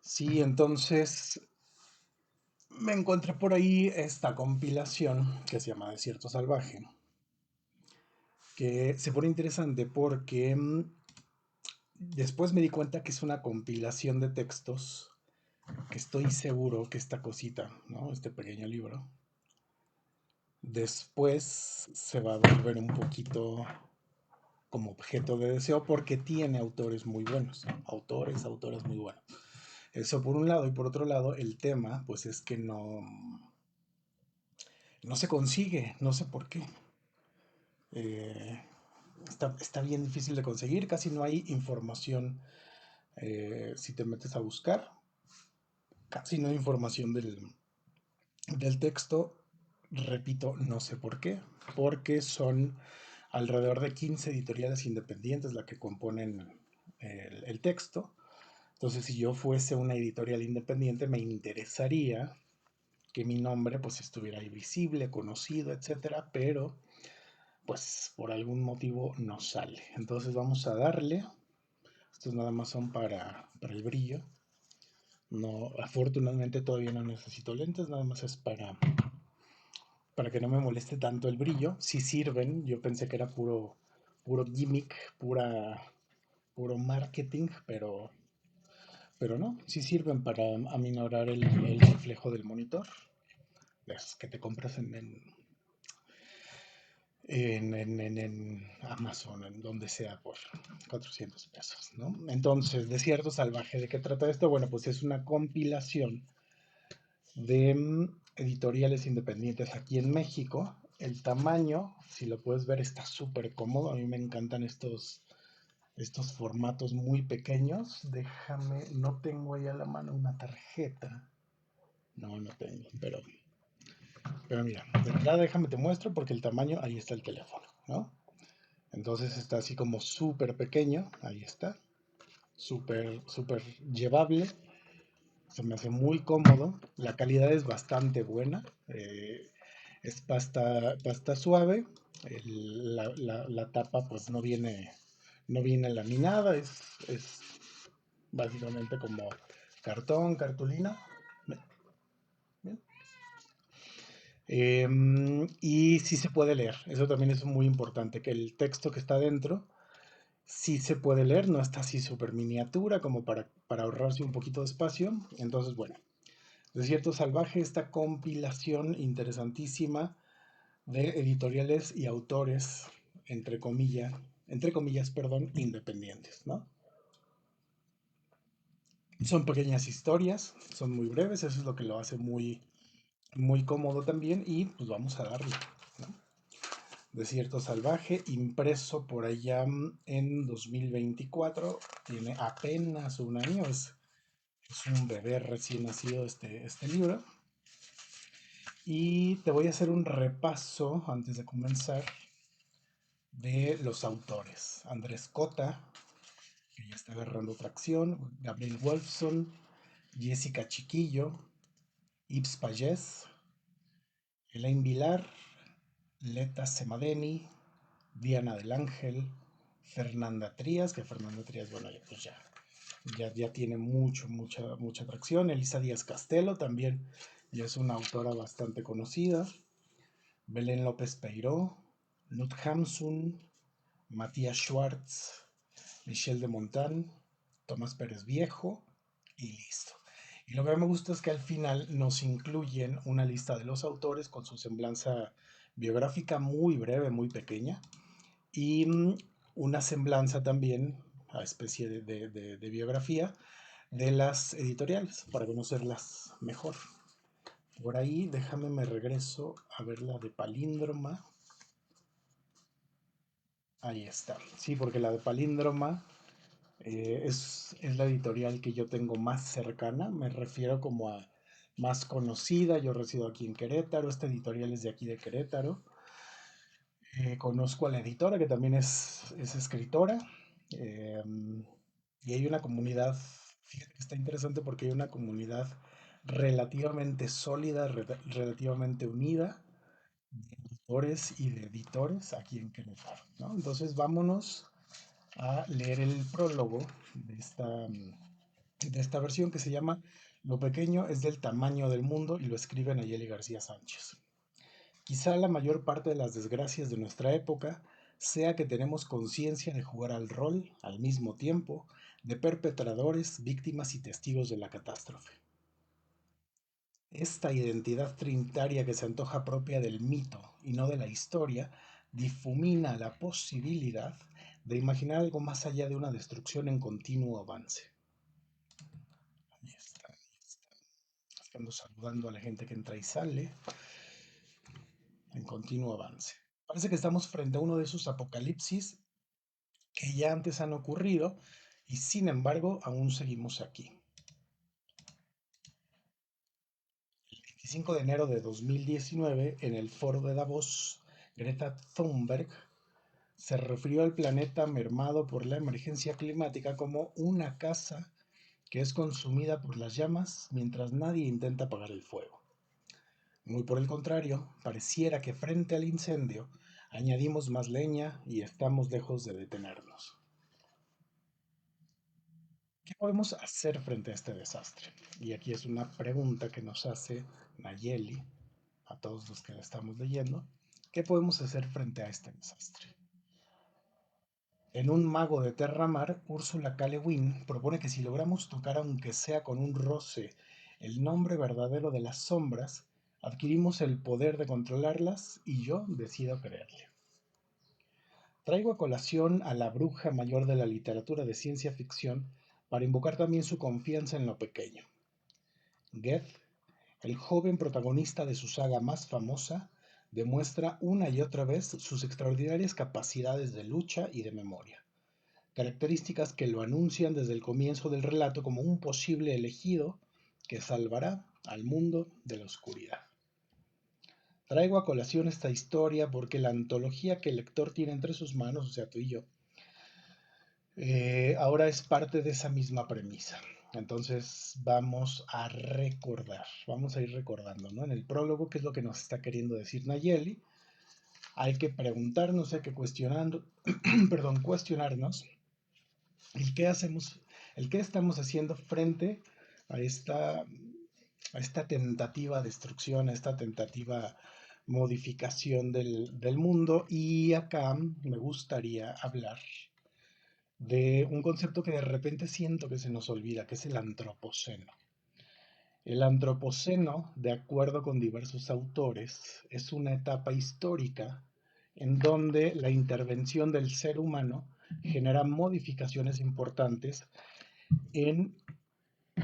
Sí, entonces me encontré por ahí esta compilación que se llama Desierto Salvaje, que se pone interesante porque después me di cuenta que es una compilación de textos que estoy seguro que esta cosita, ¿no? Este pequeño libro, después se va a volver un poquito como objeto de deseo porque tiene autores muy buenos, autores muy buenos. Eso por un lado, y por otro lado el tema pues es que no se consigue, no sé por qué. Eh, está bien difícil de conseguir, casi no hay información si te metes a buscar, casi no hay información del texto. Repito, no sé por qué, porque son alrededor de 15 editoriales independientes las que componen el texto. Entonces, si yo fuese una editorial independiente, me interesaría que mi nombre pues estuviera ahí visible, conocido, etcétera, pero pues por algún motivo no sale. Entonces vamos a darle. Estos nada más son para el brillo. No, afortunadamente todavía no necesito lentes, nada más es para que no me moleste tanto el brillo. Sí sirven, yo pensé que era puro gimmick, puro marketing, pero no, sí sirven para aminorar el reflejo del monitor. De esos que te compras en Amazon, en donde sea, por 400 pesos, ¿no? Entonces, Desierto Salvaje, ¿de qué trata esto? Bueno, pues es una compilación de editoriales independientes aquí en México. El tamaño, si lo puedes ver, está súper cómodo. A mí me encantan estos formatos muy pequeños. Déjame, no tengo ahí a la mano una tarjeta. No tengo, pero mira, de entrada déjame te muestro porque el tamaño, ahí está el teléfono, ¿no? Entonces está así como súper pequeño, ahí está, súper llevable, se me hace muy cómodo, la calidad es bastante buena, es pasta suave, la tapa pues no viene laminada, es básicamente como cartón, cartulina. Bien. Y sí se puede leer, eso también es muy importante, que el texto que está dentro sí se puede leer, no está así súper miniatura como para ahorrarse un poquito de espacio. Entonces, bueno, Desierto Salvaje, esta compilación interesantísima de editoriales y autores, entre comillas, perdón, independientes, ¿no? Son pequeñas historias, son muy breves, eso es lo que lo hace muy cómodo también y pues vamos a darle, ¿no? Desierto Salvaje, impreso por allá en 2024, tiene apenas un año, es un bebé recién nacido este libro. Y te voy a hacer un repaso antes de comenzar de los autores. Andrés Cota, que ya está agarrando tracción, Gabriel Wolfson, Jessica Chiquillo, Ibs Payés, Elaine Vilar, Leta Semadeni, Diana del Ángel, Fernanda Trías, que Fernanda Trías, bueno, pues ya tiene mucha atracción. Elisa Díaz Castelo también ya es una autora bastante conocida. Belén López Peiró, Knut Hamsun, Matías Schwartz, Michel de Montán, Tomás Pérez Viejo y listo. Y lo que me gusta es que al final nos incluyen una lista de los autores con su semblanza biográfica muy breve, muy pequeña, y una semblanza también, a especie de biografía, de las editoriales, para conocerlas mejor. Por ahí, déjame me regreso a ver la de Palíndroma. Ahí está. Sí, porque la de Palíndroma es la editorial que yo tengo más cercana. Me refiero como a más conocida. Yo resido aquí en Querétaro. Esta editorial es de aquí de Querétaro. Conozco a la editora, que también es escritora. eh, y hay una comunidad, fíjate que está interesante porque hay una comunidad relativamente sólida, relativamente unida de autores y de editores aquí en Querétaro, ¿no? Entonces vámonos a leer el prólogo de esta. de esta versión que se llama Lo pequeño es del tamaño del mundo y lo escribe Nayeli García Sánchez. Quizá la mayor parte de las desgracias de nuestra época sea que tenemos conciencia de jugar al rol al mismo tiempo de perpetradores, víctimas y testigos de la catástrofe. Esta identidad trinitaria que se antoja propia del mito y no de la historia difumina la posibilidad de imaginar algo más allá de una destrucción en continuo avance. Ahí está, ahí está. Ando saludando a la gente que entra y sale en continuo avance. Parece que estamos frente a uno de esos apocalipsis que ya antes han ocurrido y sin embargo aún seguimos aquí. El 25 de enero de 2019, en el foro de Davos, Greta Thunberg se refirió al planeta mermado por la emergencia climática como una casa que es consumida por las llamas mientras nadie intenta apagar el fuego. Muy por el contrario, pareciera que frente al incendio añadimos más leña y estamos lejos de detenernos. ¿Qué podemos hacer frente a este desastre? Y aquí es una pregunta que nos hace Nayeli a todos los que la estamos leyendo. ¿Qué podemos hacer frente a este desastre? En Un mago de Terramar, Úrsula K. Le Guin propone que si logramos tocar, aunque sea con un roce, el nombre verdadero de las sombras, adquirimos el poder de controlarlas y yo decido creerle. Traigo a colación a la bruja mayor de la literatura de ciencia ficción para invocar también su confianza en lo pequeño. Goethe, el joven protagonista de su saga más famosa, demuestra una y otra vez sus extraordinarias capacidades de lucha y de memoria, características que lo anuncian desde el comienzo del relato como un posible elegido que salvará al mundo de la oscuridad. Traigo a colación esta historia porque la antología que el lector tiene entre sus manos, o sea, tú y yo, ahora es parte de esa misma premisa. Entonces vamos a ir recordando, ¿no? En el prólogo, qué es lo que nos está queriendo decir Nayeli. Hay que preguntarnos, hay que cuestionar, perdón, cuestionarnos el qué hacemos, el qué estamos haciendo frente a esta tentativa destrucción, a esta tentativa modificación del mundo. Y acá me gustaría hablar de un concepto que de repente siento que se nos olvida, que es el antropoceno. El antropoceno, de acuerdo con diversos autores, es una etapa histórica en donde la intervención del ser humano genera modificaciones importantes en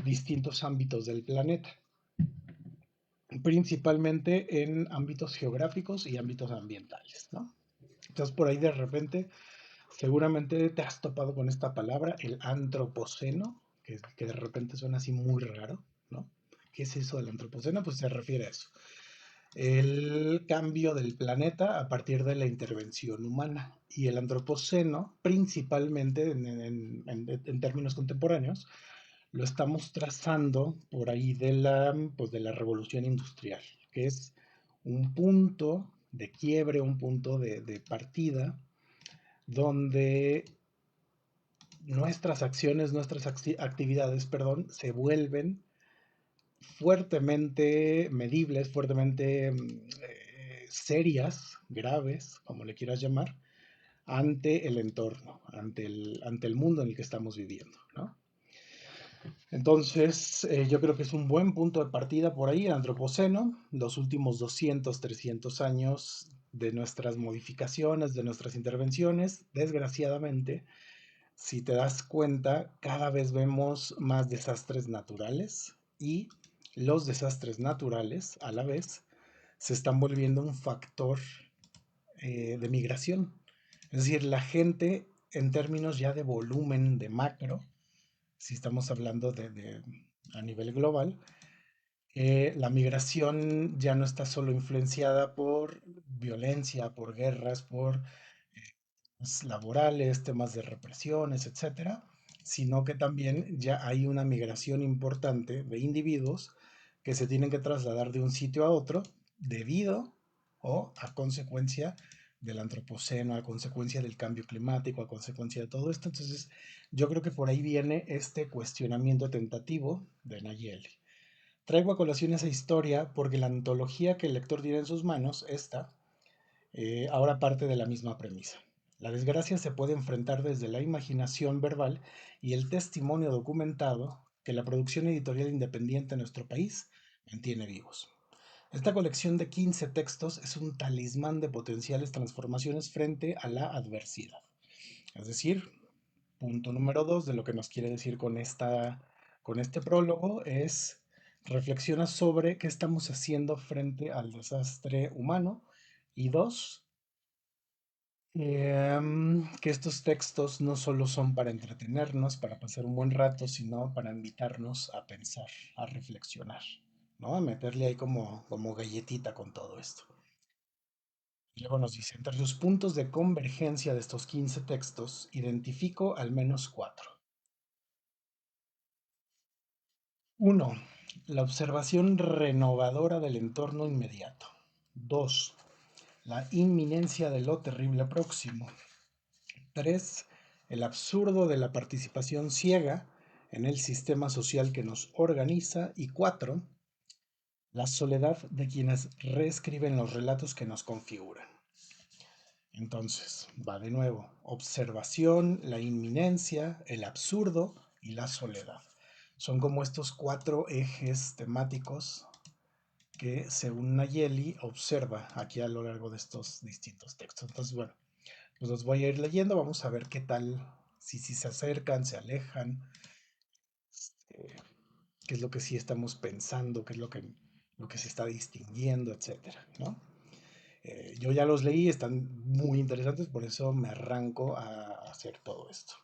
distintos ámbitos del planeta, principalmente en ámbitos geográficos y ámbitos ambientales, ¿no? Entonces, por ahí de repente seguramente te has topado con esta palabra, el antropoceno, que de repente suena así muy raro, ¿no? ¿Qué es eso del antropoceno? Pues se refiere a eso. El cambio del planeta a partir de la intervención humana. Y el antropoceno, principalmente en términos contemporáneos, lo estamos trazando por ahí pues de la revolución industrial, que es un punto de quiebre, un punto de partida donde nuestras acciones, nuestras actividades, perdón, se vuelven fuertemente medibles, fuertemente serias, graves, como le quieras llamar, ante el entorno, ante el mundo en el que estamos viviendo, ¿no? Entonces, yo creo que es un buen punto de partida por ahí, el antropoceno, los últimos 200, 300 años de nuestras modificaciones, de nuestras intervenciones, desgraciadamente, si te das cuenta, cada vez vemos más desastres naturales y los desastres naturales, a la vez, se están volviendo un factor de migración. Es decir, la gente, en términos ya de volumen, de macro, si estamos hablando a nivel global, la migración ya no está solo influenciada por violencia, por guerras, por laborales, temas de represiones, etcétera, sino que también ya hay una migración importante de individuos que se tienen que trasladar de un sitio a otro debido o a consecuencia del antropoceno, a consecuencia del cambio climático, a consecuencia de todo esto. Entonces, yo creo que por ahí viene este cuestionamiento tentativo de Nayeli. Traigo a colación esa historia porque la antología que el lector tiene en sus manos, esta, ahora parte de la misma premisa. La desgracia se puede enfrentar desde la imaginación verbal y el testimonio documentado que la producción editorial independiente en nuestro país mantiene vivos. Esta colección de 15 textos es un talismán de potenciales transformaciones frente a la adversidad. Es decir, punto número 2 de lo que nos quiere decir con este prólogo es reflexiona sobre qué estamos haciendo frente al desastre humano y dos, que estos textos no solo son para entretenernos, para pasar un buen rato, sino para invitarnos a pensar, a reflexionar, ¿no? A meterle ahí como galletita con todo esto. Y luego nos dice, entre los puntos de convergencia de estos 15 textos, identifico al menos cuatro. Uno, la observación renovadora del entorno inmediato. 2, la inminencia de lo terrible próximo. 3, el absurdo de la participación ciega en el sistema social que nos organiza. Y 4, la soledad de quienes reescriben los relatos que nos configuran. Entonces, va de nuevo, observación, la inminencia, el absurdo y la soledad. Son como estos cuatro ejes temáticos que, según Nayeli, observa aquí a lo largo de estos distintos textos. Entonces, bueno, pues los voy a ir leyendo, vamos a ver qué tal, si se acercan, se alejan, eh, qué es lo que sí estamos pensando, qué es lo que se está distinguiendo, etcétera, ¿no? Yo ya los leí, están muy interesantes, por eso me arranco a hacer todo esto.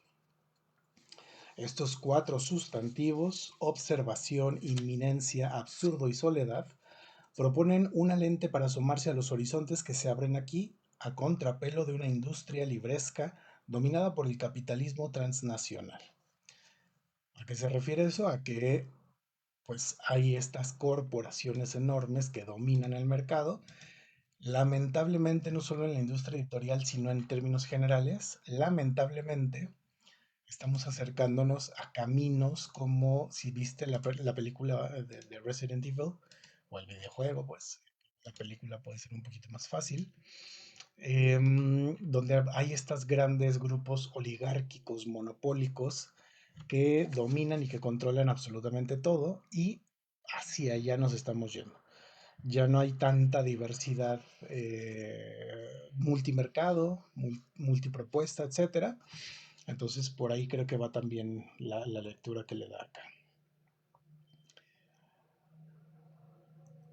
Estos cuatro sustantivos, observación, inminencia, absurdo y soledad, proponen una lente para asomarse a los horizontes que se abren aquí a contrapelo de una industria libresca dominada por el capitalismo transnacional. ¿A qué se refiere eso? A que pues hay estas corporaciones enormes que dominan el mercado. Lamentablemente, no solo en la industria editorial, sino en términos generales, lamentablemente estamos acercándonos a caminos como si viste la película de Resident Evil o el videojuego, pues la película puede ser un poquito más fácil, donde hay estos grandes grupos oligárquicos, monopólicos, que dominan y que controlan absolutamente todo y hacia allá nos estamos yendo. Ya no hay tanta diversidad, multimercado, multipropuesta, etcétera. Entonces, por ahí creo que va también la lectura que le da acá.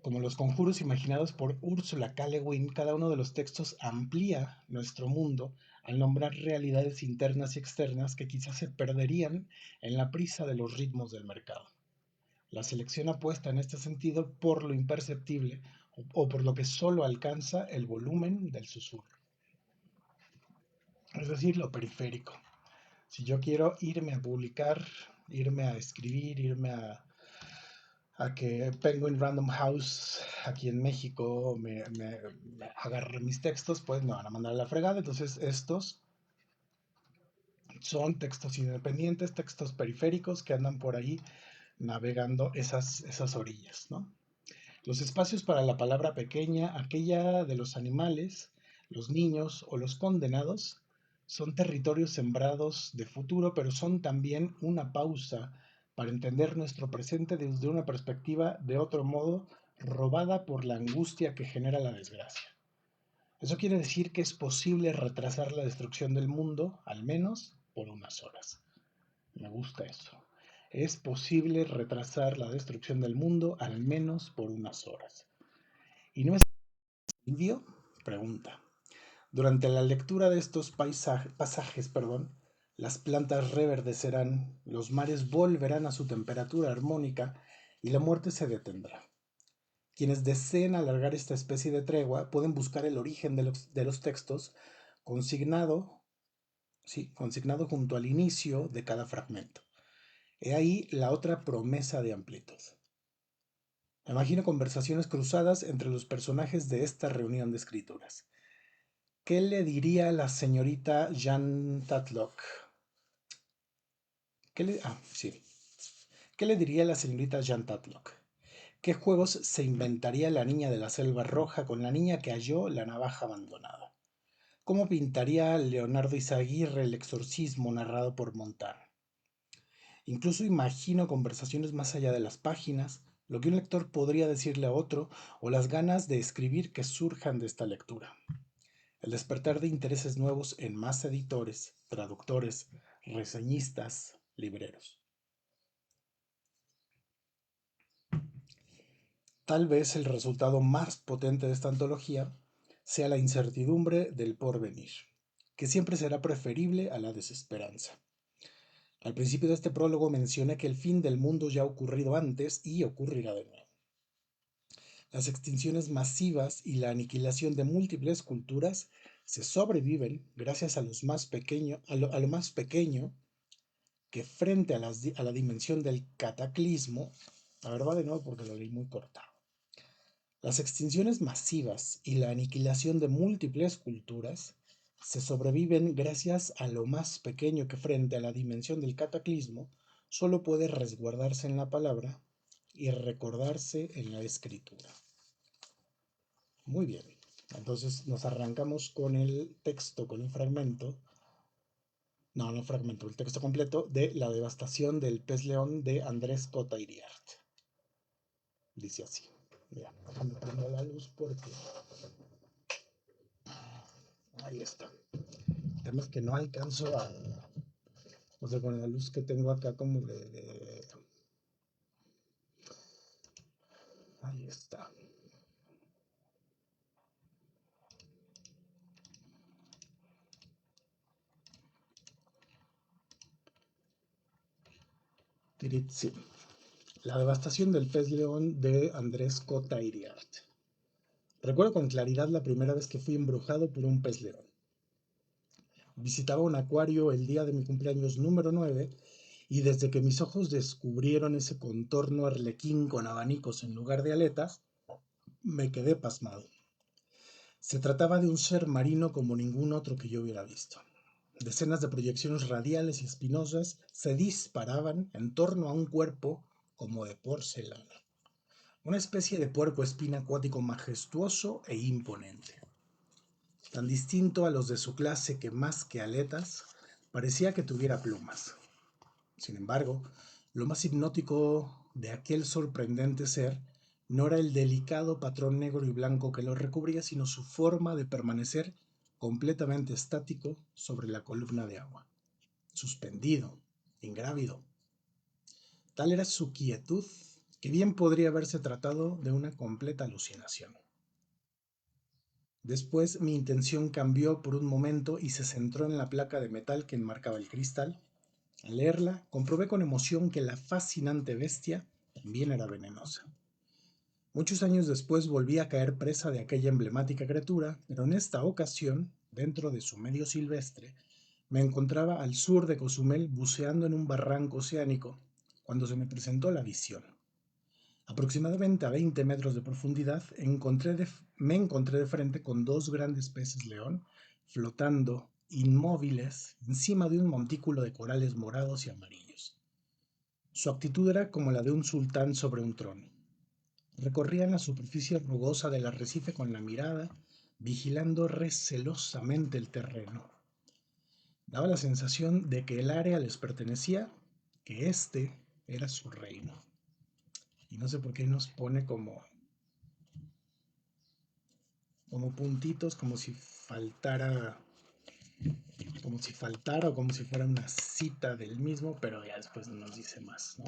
Como los conjuros imaginados por Ursula K. Le Guin, cada uno de los textos amplía nuestro mundo al nombrar realidades internas y externas que quizás se perderían en la prisa de los ritmos del mercado. La selección apuesta en este sentido por lo imperceptible o por lo que solo alcanza el volumen del susurro, es decir, lo periférico. Si yo quiero irme a publicar, irme a escribir, irme a que Penguin Random House aquí en México me agarre mis textos, pues me van a mandar a la fregada. Entonces estos son textos independientes, textos periféricos que andan por ahí navegando esas orillas, ¿no? Los espacios para la palabra pequeña, aquella de los animales, los niños o los condenados, son territorios sembrados de futuro, pero son también una pausa para entender nuestro presente desde una perspectiva de otro modo, robada por la angustia que genera la desgracia. Eso quiere decir que es posible retrasar la destrucción del mundo, al menos por unas horas. Me gusta eso. Es posible retrasar la destrucción del mundo, al menos por unas horas. ¿Y no es indio? Pregunta. Durante la lectura de estos pasajes, las plantas reverdecerán, los mares volverán a su temperatura armónica y la muerte se detendrá. Quienes deseen alargar esta especie de tregua pueden buscar el origen de los textos consignado, sí, consignado junto al inicio de cada fragmento. He ahí la otra promesa de amplitud. Imagino conversaciones cruzadas entre los personajes de esta reunión de escrituras. ¿Qué le diría la señorita Jean Tatlock? Sí. ¿Qué le diría la señorita Jean Tatlock? ¿Qué juegos se inventaría la niña de la selva roja con la niña que halló la navaja abandonada? ¿Cómo pintaría Leonardo Izaguirre el exorcismo narrado por Montán? Incluso imagino conversaciones más allá de las páginas, lo que un lector podría decirle a otro, o las ganas de escribir que surjan de esta lectura. El despertar de intereses nuevos en más editores, traductores, reseñistas, libreros. Tal vez el resultado más potente de esta antología sea la incertidumbre del porvenir, que siempre será preferible a la desesperanza. Al principio de este prólogo mencioné que el fin del mundo ya ha ocurrido antes y ocurrirá de nuevo. Las extinciones masivas y la aniquilación de múltiples culturas se sobreviven gracias a, a lo más pequeño que frente a la dimensión del cataclismo. A ver, va de nuevo porque lo leí muy cortado. Las extinciones masivas y la aniquilación de múltiples culturas se sobreviven gracias a lo más pequeño que frente a la dimensión del cataclismo solo puede resguardarse en la palabra y recordarse en la escritura. Muy bien, entonces nos arrancamos con el texto, con un fragmento, no fragmento, el texto completo de La devastación del pez león de Andrés Cota Iriart. Dice así. Mira, déjame prender la luz porque ahí está. El tema es que no alcanzo a, o sea, con la luz que tengo acá como ahí está. Tiritsi. La devastación del pez león de Andrés Cota Iriart. Recuerdo con claridad la primera vez que fui embrujado por un pez león. Visitaba un acuario el día de mi cumpleaños número 9 y desde que mis ojos descubrieron ese contorno arlequín con abanicos en lugar de aletas, me quedé pasmado. Se trataba de un ser marino como ningún otro que yo hubiera visto. Decenas de proyecciones radiales y espinosas se disparaban en torno a un cuerpo como de porcelana. Una especie de puercoespín acuático majestuoso e imponente. Tan distinto a los de su clase que más que aletas, parecía que tuviera plumas. Sin embargo, lo más hipnótico de aquel sorprendente ser no era el delicado patrón negro y blanco que lo recubría, sino su forma de permanecer completamente estático sobre la columna de agua, suspendido, ingrávido. Tal era su quietud que bien podría haberse tratado de una completa alucinación. Después mi intención cambió por un momento y se centró en la placa de metal que enmarcaba el cristal. Al leerla, comprobé con emoción que la fascinante bestia también era venenosa. Muchos años después volví a caer presa de aquella emblemática criatura, pero en esta ocasión, dentro de su medio silvestre, me encontraba al sur de Cozumel buceando en un barranco oceánico, cuando se me presentó la visión. Aproximadamente a 20 metros de profundidad me encontré de frente con dos grandes peces león flotando inmóviles encima de un montículo de corales morados y amarillos. Su actitud era como la de un sultán sobre un trono. Recorrían la superficie rugosa del arrecife con la mirada, vigilando recelosamente el terreno. Daba la sensación de que el área les pertenecía, que este era su reino. Y no sé por qué nos pone como puntitos, como si faltara o como si fuera una cita del mismo, pero ya después no nos dice más, ¿no?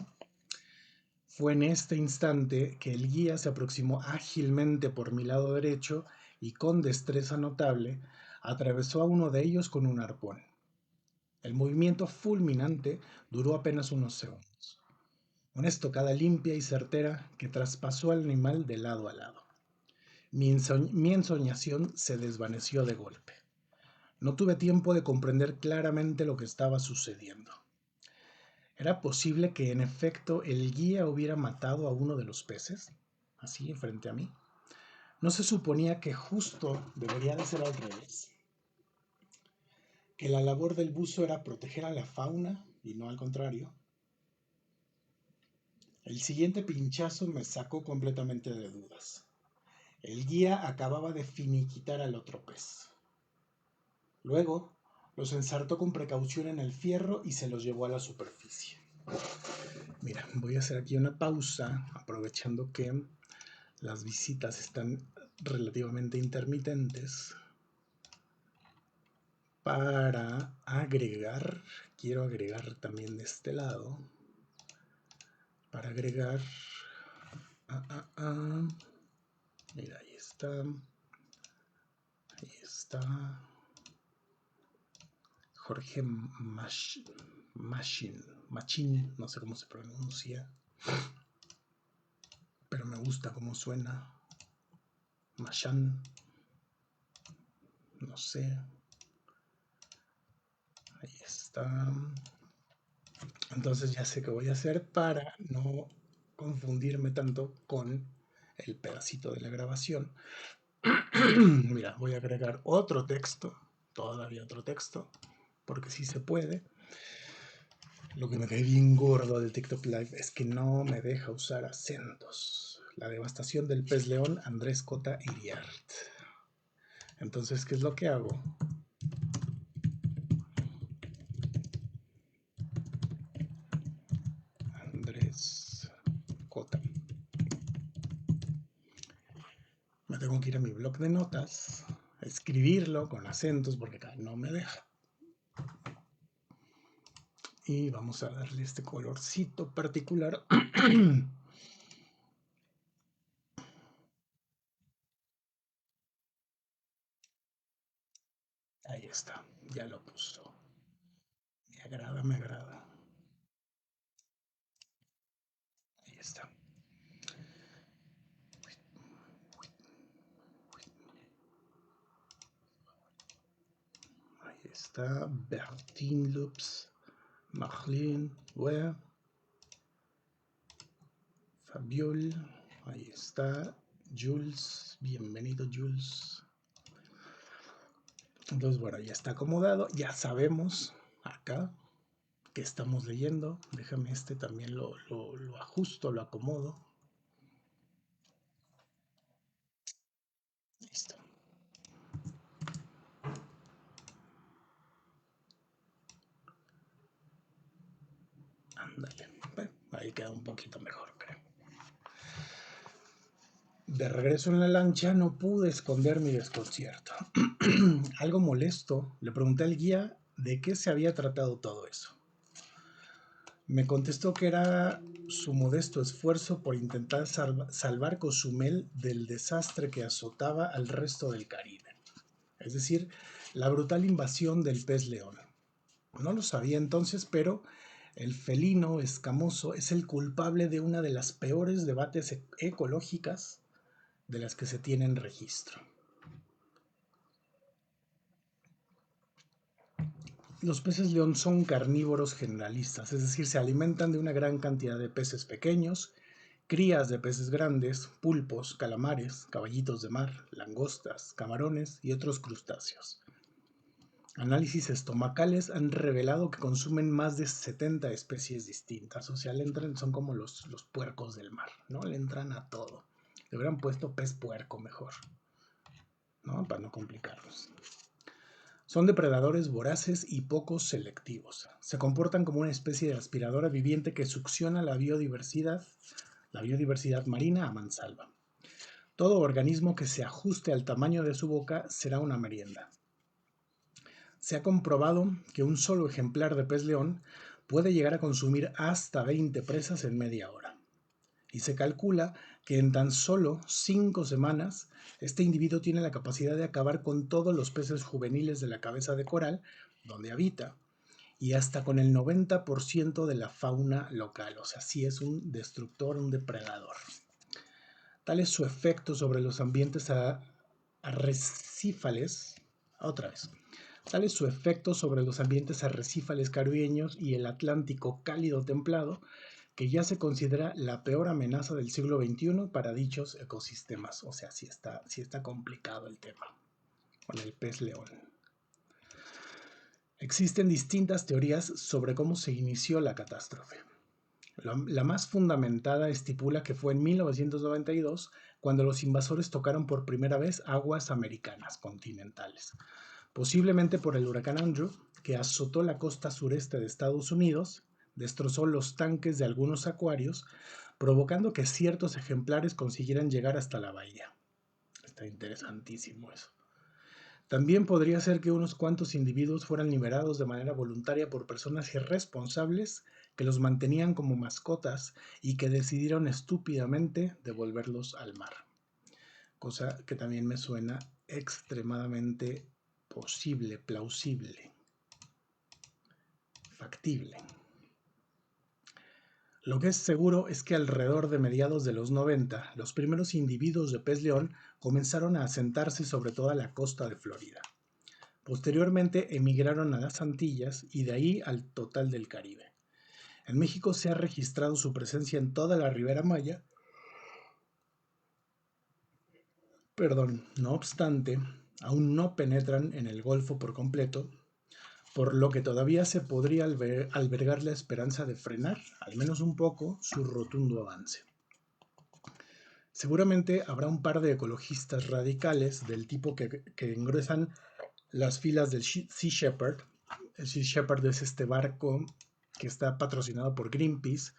Fue en este instante que el guía se aproximó ágilmente por mi lado derecho y con destreza notable atravesó a uno de ellos con un arpón. El movimiento fulminante duró apenas unos segundos. Una estocada limpia y certera que traspasó al animal de lado a lado. Mi ensoñación se desvaneció de golpe. No tuve tiempo de comprender claramente lo que estaba sucediendo. ¿Era posible que en efecto el guía hubiera matado a uno de los peces? Así, frente a mí. ¿No se suponía que justo debería de ser al revés? que la labor del buzo era proteger a la fauna y no al contrario. El siguiente pinchazo me sacó completamente de dudas. El guía acababa de finiquitar al otro pez. Luego, los ensartó con precaución en el fierro y se los llevó a la superficie. Mira, voy a hacer aquí una pausa, aprovechando que las visitas están relativamente intermitentes, para agregar, quiero agregar también de este lado, para agregar, mira, ahí está, Jorge Machin, no sé cómo se pronuncia, pero me gusta cómo suena, Machan, no sé, ahí está. Entonces ya sé qué voy a hacer para no confundirme tanto con el pedacito de la grabación. Mira, voy a agregar otro texto, todavía otro texto, porque sí se puede. Lo que me cae bien gordo del TikTok Live es que no me deja usar acentos. La devastación del pez león, Andrés Cota Iriart. Entonces, ¿qué es lo que hago? Andrés Cota. Me tengo que ir a mi blog de notas, escribirlo con acentos porque acá no me deja. Y vamos a darle este colorcito particular. Ahí está, ya lo puso. Me agrada, me agrada. Ahí está. Ahí está. Bertin Loops. Marlene. Ware. Fabiol. Ahí está. Jules. Bienvenido, Jules. Entonces, bueno, ya está acomodado. Ya sabemos acá que estamos leyendo. Déjame también lo ajusto, lo acomodo. Listo. Ándale. Bueno, ahí queda un poquito mejor, creo. De regreso en la lancha no pude esconder mi desconcierto. Algo molesto, le pregunté al guía de qué se había tratado todo eso. Me contestó que era su modesto esfuerzo por intentar salvar Cozumel del desastre que azotaba al resto del Caribe. Es decir, la brutal invasión del pez león. No lo sabía entonces, pero el felino escamoso es el culpable de una de las peores debates ecológicas de las que se tienen registro. Los peces león son carnívoros generalistas, es decir, se alimentan de una gran cantidad de peces pequeños, crías de peces grandes, pulpos, calamares, caballitos de mar, langostas, camarones y otros crustáceos. Análisis estomacales han revelado que consumen más de 70 especies distintas, o sea, le entran, son como los puercos del mar, ¿no? Le entran a todo. Le hubieran puesto pez puerco mejor, ¿no? Para no complicarlos. Son depredadores voraces y poco selectivos. Se comportan como una especie de aspiradora viviente que succiona la biodiversidad marina a mansalva. Todo organismo que se ajuste al tamaño de su boca será una merienda. Se ha comprobado que un solo ejemplar de pez león puede llegar a consumir hasta 20 presas en media hora. Y se calcula que en tan solo 5 semanas este individuo tiene la capacidad de acabar con todos los peces juveniles de la cabeza de coral donde habita y hasta con el 90% de la fauna local. O sea, sí es un destructor, un depredador. Tal es su efecto sobre los ambientes arrecifales. Otra vez. Tal es su efecto sobre los ambientes arrecifales caribeños y el Atlántico cálido templado, que ya se considera la peor amenaza del siglo XXI para dichos ecosistemas. O sea, sí está complicado el tema con el pez león. Existen distintas teorías sobre cómo se inició la catástrofe. La más fundamentada estipula que fue en 1992 cuando los invasores tocaron por primera vez aguas americanas continentales, posiblemente por el huracán Andrew, que azotó la costa sureste de Estados Unidos, destrozó los tanques de algunos acuarios, provocando que ciertos ejemplares consiguieran llegar hasta la bahía. Está interesantísimo eso. También podría ser que unos cuantos individuos fueran liberados de manera voluntaria por personas irresponsables que los mantenían como mascotas y que decidieron estúpidamente devolverlos al mar. Cosa que también me suena extremadamente posible, plausible, factible. Lo que es seguro es que alrededor de mediados de los 90, los primeros individuos de pez león comenzaron a asentarse sobre toda la costa de Florida. Posteriormente emigraron a las Antillas y de ahí al total del Caribe. En México se ha registrado su presencia en toda la Ribera Maya. No obstante, aún no penetran en el Golfo por completo, por lo que todavía se podría albergar la esperanza de frenar, al menos un poco, su rotundo avance. Seguramente habrá un par de ecologistas radicales del tipo que engruesan las filas del Sea Shepherd. El Sea Shepherd es este barco que está patrocinado por Greenpeace,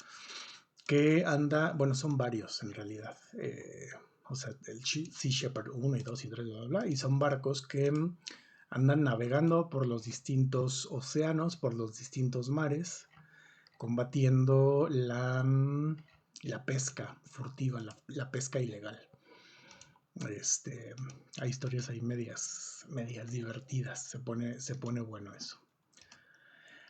que anda, bueno, son varios en realidad, o sea, el Sea Shepherd 1 y 2 y 3, bla, bla, bla, y son barcos que andan navegando por los distintos océanos, por los distintos mares, combatiendo la pesca furtiva, la pesca ilegal. Hay historias ahí medias divertidas, se pone bueno eso.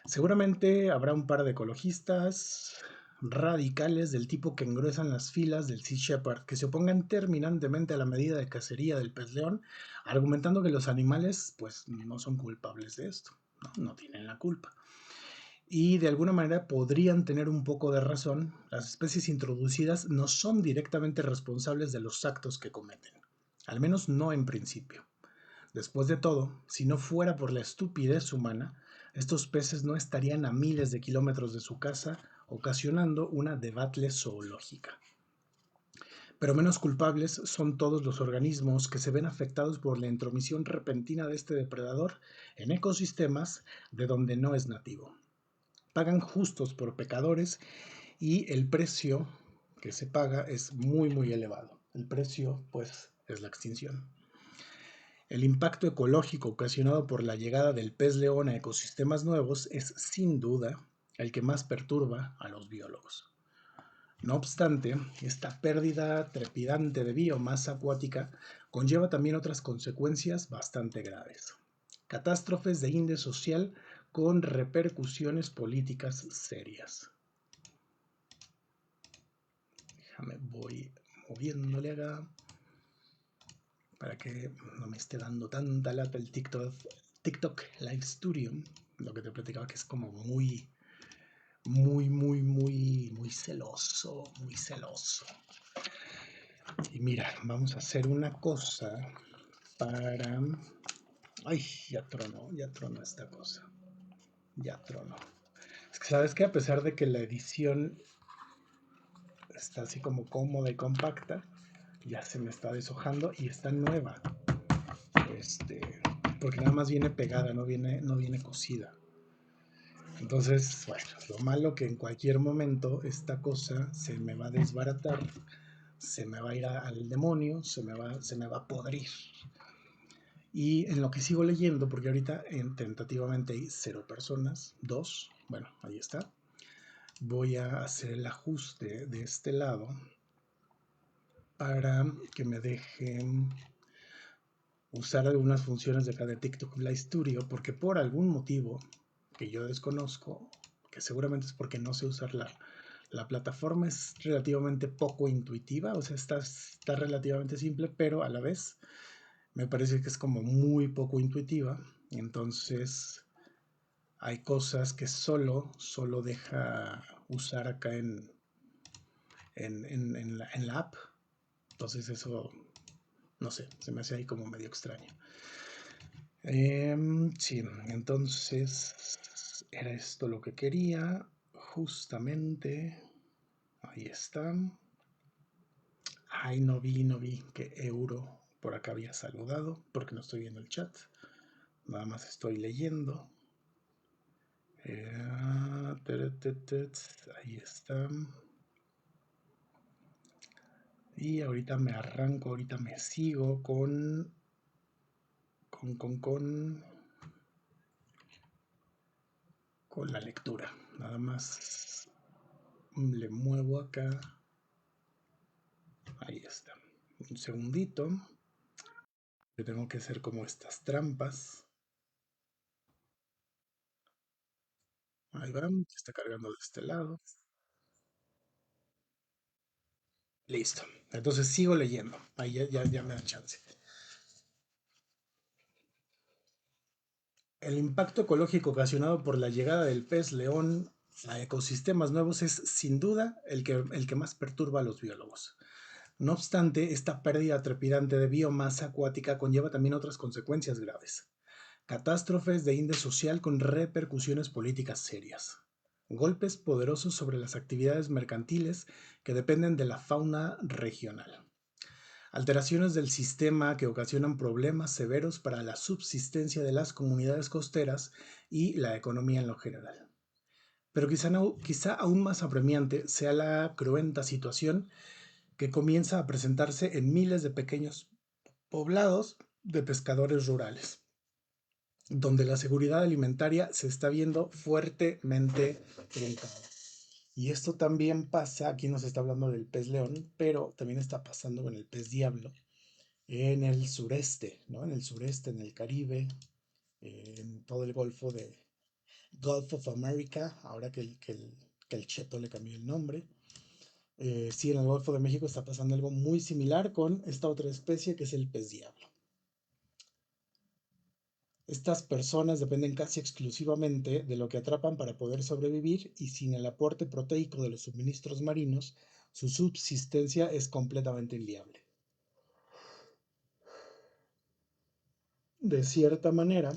Seguramente habrá un par de ecologistas radicales del tipo que engruesan las filas del Sea Shepherd, que se opongan terminantemente a la medida de cacería del pez león, argumentando que los animales pues no son culpables de esto, no tienen la culpa. Y de alguna manera podrían tener un poco de razón. Las especies introducidas no son directamente responsables de los actos que cometen, al menos no en principio. Después de todo, si no fuera por la estupidez humana, estos peces no estarían a miles de kilómetros de su casa, ocasionando una debacle zoológica. Pero menos culpables son todos los organismos que se ven afectados por la intromisión repentina de este depredador en ecosistemas de donde no es nativo. Pagan justos por pecadores y el precio que se paga es muy muy elevado. El precio pues es la extinción. El impacto ecológico ocasionado por la llegada del pez león a ecosistemas nuevos es sin duda el que más perturba a los biólogos. No obstante, esta pérdida trepidante de biomasa acuática conlleva también otras consecuencias bastante graves. Catástrofes de índole social con repercusiones políticas serias. Voy moviéndole acá para que no me esté dando tanta lata el TikTok Live Studio. Lo que te platicaba que es como muy celoso, muy celoso. Y mira, vamos a hacer una cosa para... Ay, ya tronó esta cosa. Ya tronó. Es que sabes que a pesar de que la edición está así como cómoda y compacta, ya se me está deshojando y está nueva. Porque nada más viene pegada, no viene cosida. Entonces, bueno, lo malo que en cualquier momento esta cosa se me va a desbaratar, se me va a ir al demonio, se me va a podrir. Y en lo que sigo leyendo, porque ahorita tentativamente hay 0 personas, 2, bueno, ahí está. Voy a hacer el ajuste de este lado para que me dejen usar algunas funciones de acá de TikTok Live Studio, porque por algún motivo que yo desconozco, que seguramente es porque no sé usar la plataforma, es relativamente poco intuitiva, o sea, está relativamente simple, pero a la vez me parece que es como muy poco intuitiva. Entonces hay cosas que solo deja usar acá en la app. Entonces eso, no sé, se me hace ahí como medio extraño. Sí, entonces era esto lo que quería. Justamente. Ahí está. Ay, no vi que Euro por acá había saludado, porque no estoy viendo el chat. Nada más estoy leyendo. Ahí está. Y ahorita me arranco, ahorita me sigo con, con la lectura. Nada más le muevo acá. Ahí está. Un segundito. Yo tengo que hacer como estas trampas. Ahí va, se está cargando de este lado. Listo. Entonces sigo leyendo. Ahí ya me da chance. El impacto ecológico ocasionado por la llegada del pez león a ecosistemas nuevos es sin duda el que más perturba a los biólogos. No obstante, esta pérdida trepidante de biomasa acuática conlleva también otras consecuencias graves. Catástrofes de índole social con repercusiones políticas serias. Golpes poderosos sobre las actividades mercantiles que dependen de la fauna regional. Alteraciones del sistema que ocasionan problemas severos para la subsistencia de las comunidades costeras y la economía en lo general. Pero quizá aún más apremiante sea la cruenta situación que comienza a presentarse en miles de pequeños poblados de pescadores rurales, donde la seguridad alimentaria se está viendo fuertemente truncada. Y esto también pasa, aquí nos está hablando del pez león, pero también está pasando con el pez diablo en el sureste, ¿no? En el sureste, en el Caribe, en todo el Golfo de Gulf of America, ahora que el Cheto le cambió el nombre. Sí, en el Golfo de México está pasando algo muy similar con esta otra especie que es el pez diablo. Estas personas dependen casi exclusivamente de lo que atrapan para poder sobrevivir y sin el aporte proteico de los suministros marinos, su subsistencia es completamente inviable. De cierta manera,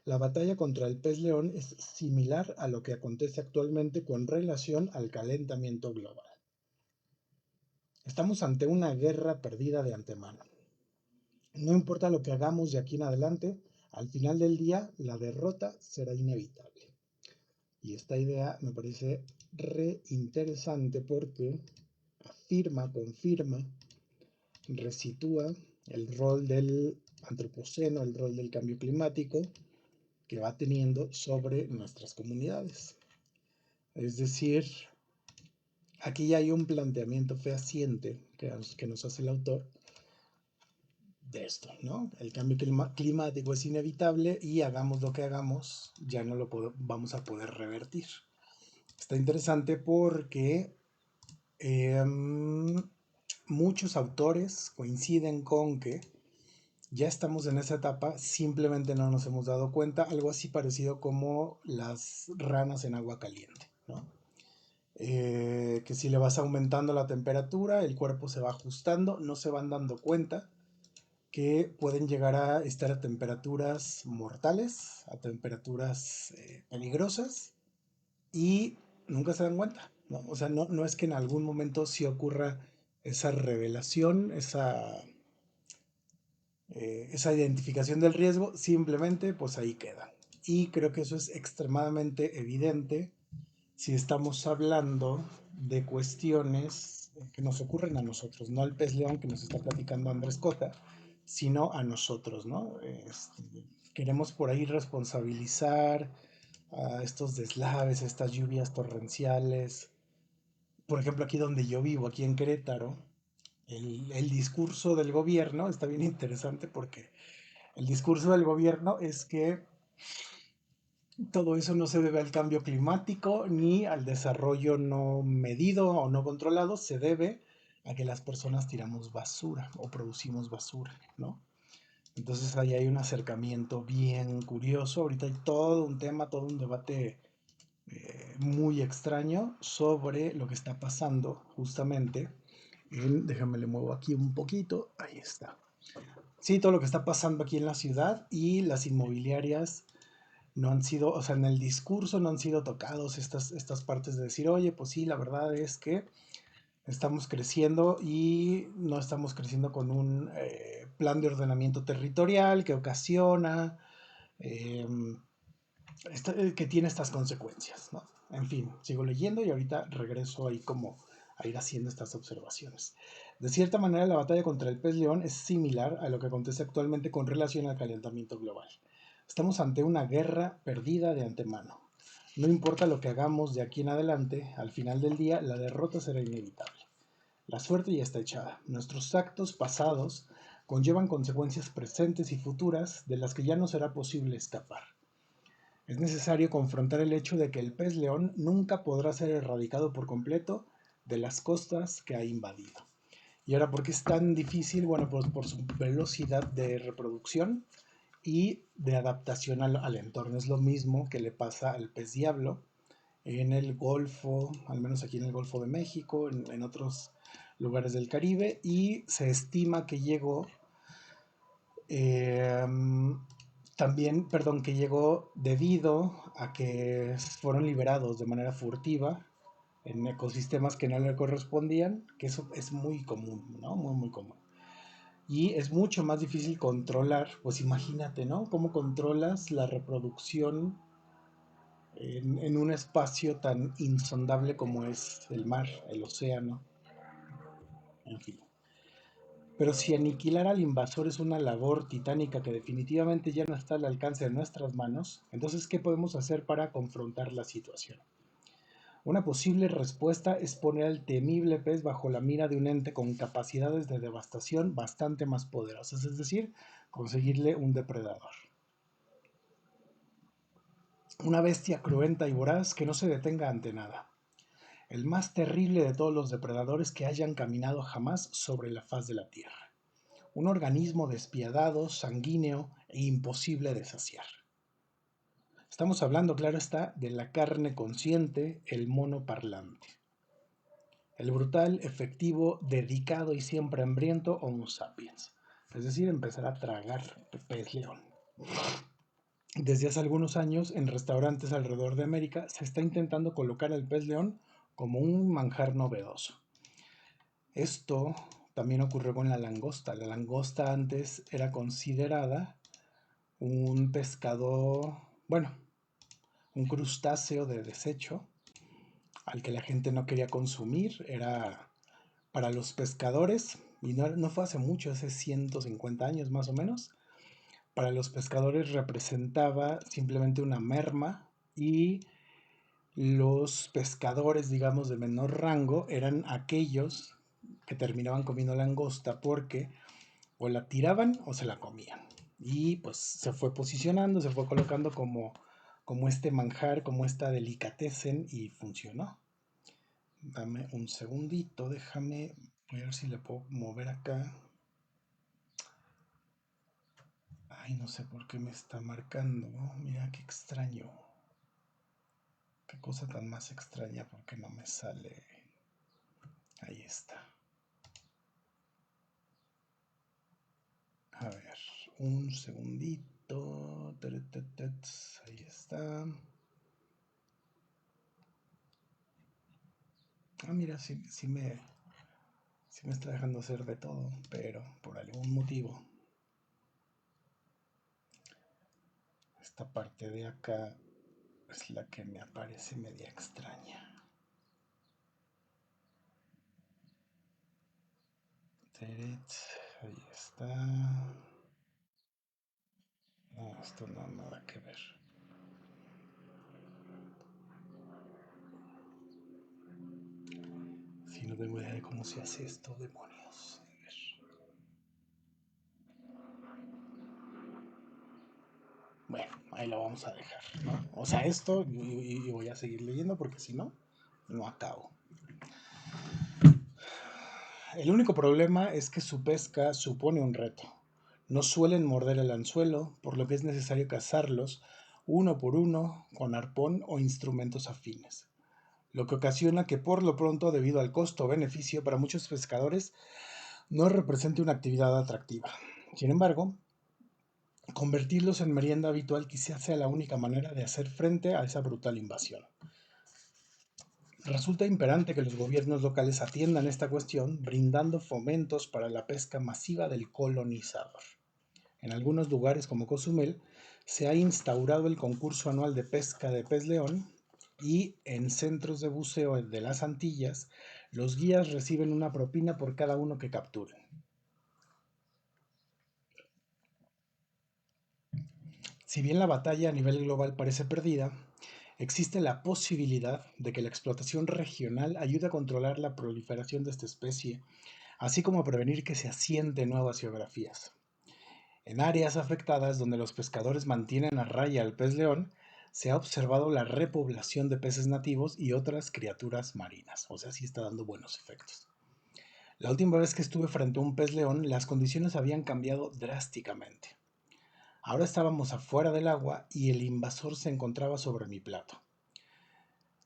la batalla contra el pez león es similar a lo que acontece actualmente con relación al calentamiento global. Estamos ante una guerra perdida de antemano. No importa lo que hagamos de aquí en adelante, al final del día la derrota será inevitable. Y esta idea me parece re interesante porque afirma, confirma, resitúa el rol del antropoceno, el rol del cambio climático que va teniendo sobre nuestras comunidades. Es decir, aquí ya hay un planteamiento fehaciente que nos hace el autor de esto, ¿no? El cambio climático es inevitable y hagamos lo que hagamos, ya no lo vamos a poder revertir. Está interesante porque muchos autores coinciden con que ya estamos en esa etapa, simplemente no nos hemos dado cuenta, algo así parecido como las ranas en agua caliente, ¿no? Que si le vas aumentando la temperatura, el cuerpo se va ajustando, no se van dando cuenta que pueden llegar a estar a temperaturas mortales, a temperaturas peligrosas y nunca se dan cuenta, ¿no? O sea, no es que en algún momento sí ocurra esa revelación, esa identificación del riesgo, simplemente pues ahí queda. Y creo que eso es extremadamente evidente si estamos hablando de cuestiones que nos ocurren a nosotros, no al pez león que nos está platicando Andrés Cota, sino a nosotros, ¿no? Queremos por ahí responsabilizar a estos deslaves, estas lluvias torrenciales. Por ejemplo, aquí donde yo vivo, aquí en Querétaro, el discurso del gobierno está bien interesante porque el discurso del gobierno es que todo eso no se debe al cambio climático ni al desarrollo no medido o no controlado, se debe a que las personas tiramos basura o producimos basura, ¿no? Entonces ahí hay un acercamiento bien curioso. Ahorita hay todo un tema, todo un debate muy extraño sobre lo que está pasando justamente déjame le muevo aquí un poquito, ahí está, Sí, todo lo que está pasando aquí en la ciudad y las inmobiliarias no han sido, o sea, en el discurso no han sido tocados estas partes de decir, oye, pues sí, la verdad es que estamos creciendo y no estamos creciendo con un plan de ordenamiento territorial que ocasiona, eh, que tiene estas consecuencias, ¿no? En fin, sigo leyendo y ahorita regreso ahí como a ir haciendo estas observaciones. De cierta manera, la batalla contra el pez león es similar a lo que acontece actualmente con relación al calentamiento global. Estamos ante una guerra perdida de antemano. No importa lo que hagamos de aquí en adelante, al final del día la derrota será inevitable. La suerte ya está echada. Nuestros actos pasados conllevan consecuencias presentes y futuras de las que ya no será posible escapar. Es necesario confrontar el hecho de que el pez león nunca podrá ser erradicado por completo de las costas que ha invadido. ¿Y ahora por qué es tan difícil? Bueno, pues por su velocidad de reproducción y de adaptación al entorno. Es lo mismo que le pasa al pez diablo en el Golfo, al menos aquí en el Golfo de México, en otros lugares del Caribe, y se estima que llegó eh, también, perdón, que llegó debido a que fueron liberados de manera furtiva en ecosistemas que no le correspondían, que eso es muy común, ¿no? Muy, muy común. Y es mucho más difícil controlar, pues imagínate, ¿no? ¿Cómo controlas la reproducción en un espacio tan insondable como es el mar, el océano, en fin? Pero si aniquilar al invasor es una labor titánica que definitivamente ya no está al alcance de nuestras manos, entonces ¿qué podemos hacer para confrontar la situación? Una posible respuesta es poner al temible pez bajo la mira de un ente con capacidades de devastación bastante más poderosas, es decir, conseguirle un depredador. Una bestia cruenta y voraz que no se detenga ante nada. El más terrible de todos los depredadores que hayan caminado jamás sobre la faz de la tierra. Un organismo despiadado, sanguíneo e imposible de saciar. Estamos hablando, claro está, de la carne consciente, el mono parlante. El brutal, efectivo, dedicado y siempre hambriento Homo sapiens. Es decir, empezar a tragar pez león. Desde hace algunos años, en restaurantes alrededor de América, se está intentando colocar el pez león como un manjar novedoso. Esto también ocurrió con la langosta. La langosta antes era considerada un pescado, bueno, un crustáceo de desecho al que la gente no quería consumir. Era para los pescadores, y no fue hace mucho, hace 150 años más o menos, para los pescadores representaba simplemente una merma y los pescadores, digamos, de menor rango eran aquellos que terminaban comiendo langosta porque o la tiraban o se la comían. Y pues se fue posicionando, se fue colocando como este manjar, como esta delicatessen y funcionó. Dame un segundito, déjame, voy a ver si le puedo mover acá. Ay, no sé por qué me está marcando. Mira qué extraño. Qué cosa tan más extraña porque no me sale. Ahí está. A ver, un segundito. Ahí está. Ah, mira, sí me está dejando hacer de todo, pero por algún motivo. Esta parte de acá es la que me aparece media extraña. Ahí está. No, esto no nada que ver. Si no tengo idea de cómo se hace esto, demonios. A ver. Bueno, ahí lo vamos a dejar, ¿no? O sea, esto y voy a seguir leyendo porque si no, no acabo. El único problema es que su pesca supone un reto. No suelen morder el anzuelo, por lo que es necesario cazarlos uno por uno con arpón o instrumentos afines, lo que ocasiona que por lo pronto, debido al costo-beneficio para muchos pescadores, no represente una actividad atractiva. Sin embargo, convertirlos en merienda habitual quizás sea la única manera de hacer frente a esa brutal invasión. Resulta imperante que los gobiernos locales atiendan esta cuestión, brindando fomentos para la pesca masiva del colonizador. En algunos lugares como Cozumel se ha instaurado el concurso anual de pesca de pez león y en centros de buceo de las Antillas los guías reciben una propina por cada uno que capturen. Si bien la batalla a nivel global parece perdida, existe la posibilidad de que la explotación regional ayude a controlar la proliferación de esta especie, así como a prevenir que se asienten nuevas geografías. En áreas afectadas donde los pescadores mantienen a raya al pez león, se ha observado la repoblación de peces nativos y otras criaturas marinas, o sea, sí está dando buenos efectos. La última vez que estuve frente a un pez león, las condiciones habían cambiado drásticamente. Ahora estábamos afuera del agua y el invasor se encontraba sobre mi plato.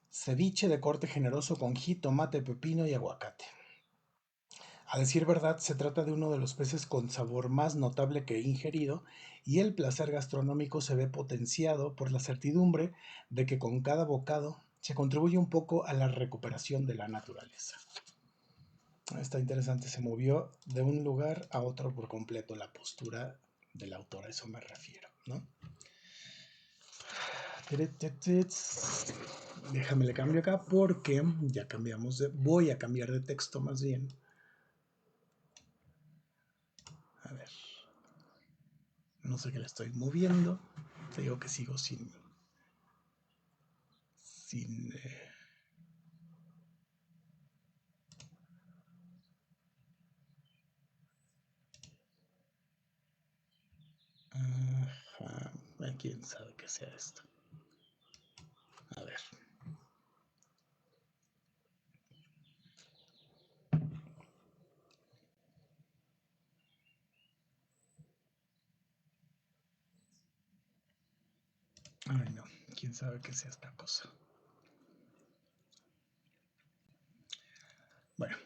Ceviche de corte generoso con jitomate, pepino y aguacate. A decir verdad, se trata de uno de los peces con sabor más notable que he ingerido y el placer gastronómico se ve potenciado por la certidumbre de que con cada bocado se contribuye un poco a la recuperación de la naturaleza. Está interesante, se movió de un lugar a otro por completo la postura del autor, a eso me refiero, ¿no? Déjame le cambio acá porque ya cambiamos de... Voy a cambiar de texto más bien. A ver. No sé qué le estoy moviendo. Te digo que sigo sin... Ajá. ¿Quién sabe qué sea esto? A ver. Ay, no. ¿Quién sabe qué sea esta cosa? Bueno.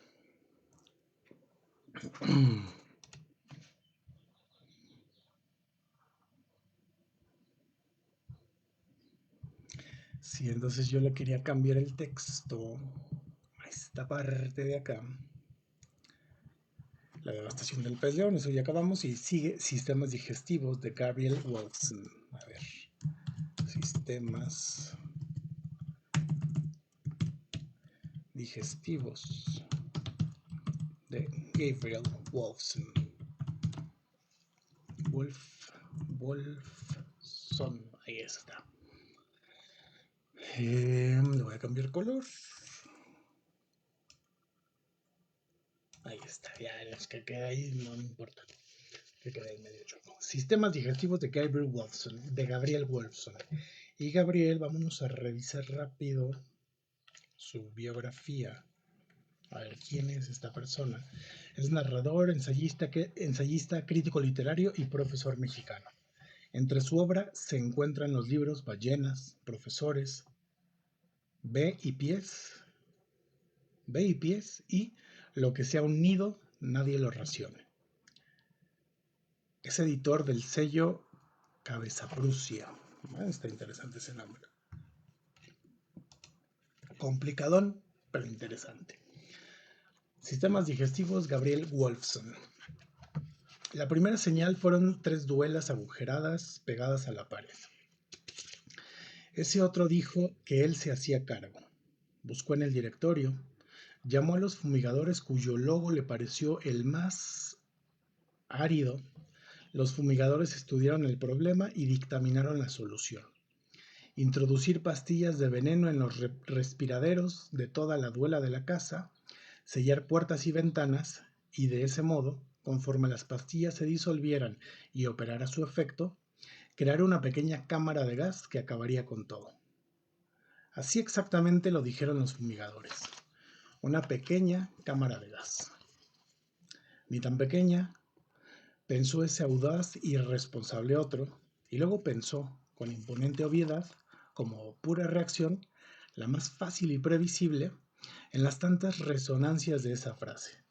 Sí, entonces yo le quería cambiar el texto a esta parte de acá. La devastación del pez león, eso ya acabamos. Y sigue sistemas digestivos de Gabriel Wolfson. A ver. Sistemas digestivos de Gabriel Wolfson. Wolfson, ahí está. Le voy a cambiar color. Ahí está, ya los que queda ahí no me importa. Que queda ahí medio choco. Sistemas digestivos de Gabriel Wolfson. Y Gabriel, vámonos a revisar rápido su biografía. A ver, ¿quién es esta persona? Es narrador, ensayista, crítico literario y profesor mexicano. Entre su obra se encuentran los libros Ballenas, Profesores, Ve y Pies y Lo que sea un nido, nadie lo racione. Es editor del sello Cabezaprusia. Está interesante ese nombre. Complicadón, pero interesante. Sistemas digestivos, Gabriel Wolfson. La primera señal fueron 3 duelas agujeradas pegadas a la pared. Ese otro dijo que él se hacía cargo. Buscó en el directorio, llamó a los fumigadores cuyo logo le pareció el más árido. Los fumigadores estudiaron el problema y dictaminaron la solución. Introducir pastillas de veneno en los respiraderos de toda la duela de la casa, sellar puertas y ventanas y de ese modo, conforme las pastillas se disolvieran y operara su efecto, crear una pequeña cámara de gas que acabaría con todo. Así exactamente lo dijeron los fumigadores. Una pequeña cámara de gas. Ni tan pequeña, pensó ese audaz y irresponsable otro, y luego pensó, con imponente obviedad, como pura reacción, la más fácil y previsible, en las tantas resonancias de esa frase.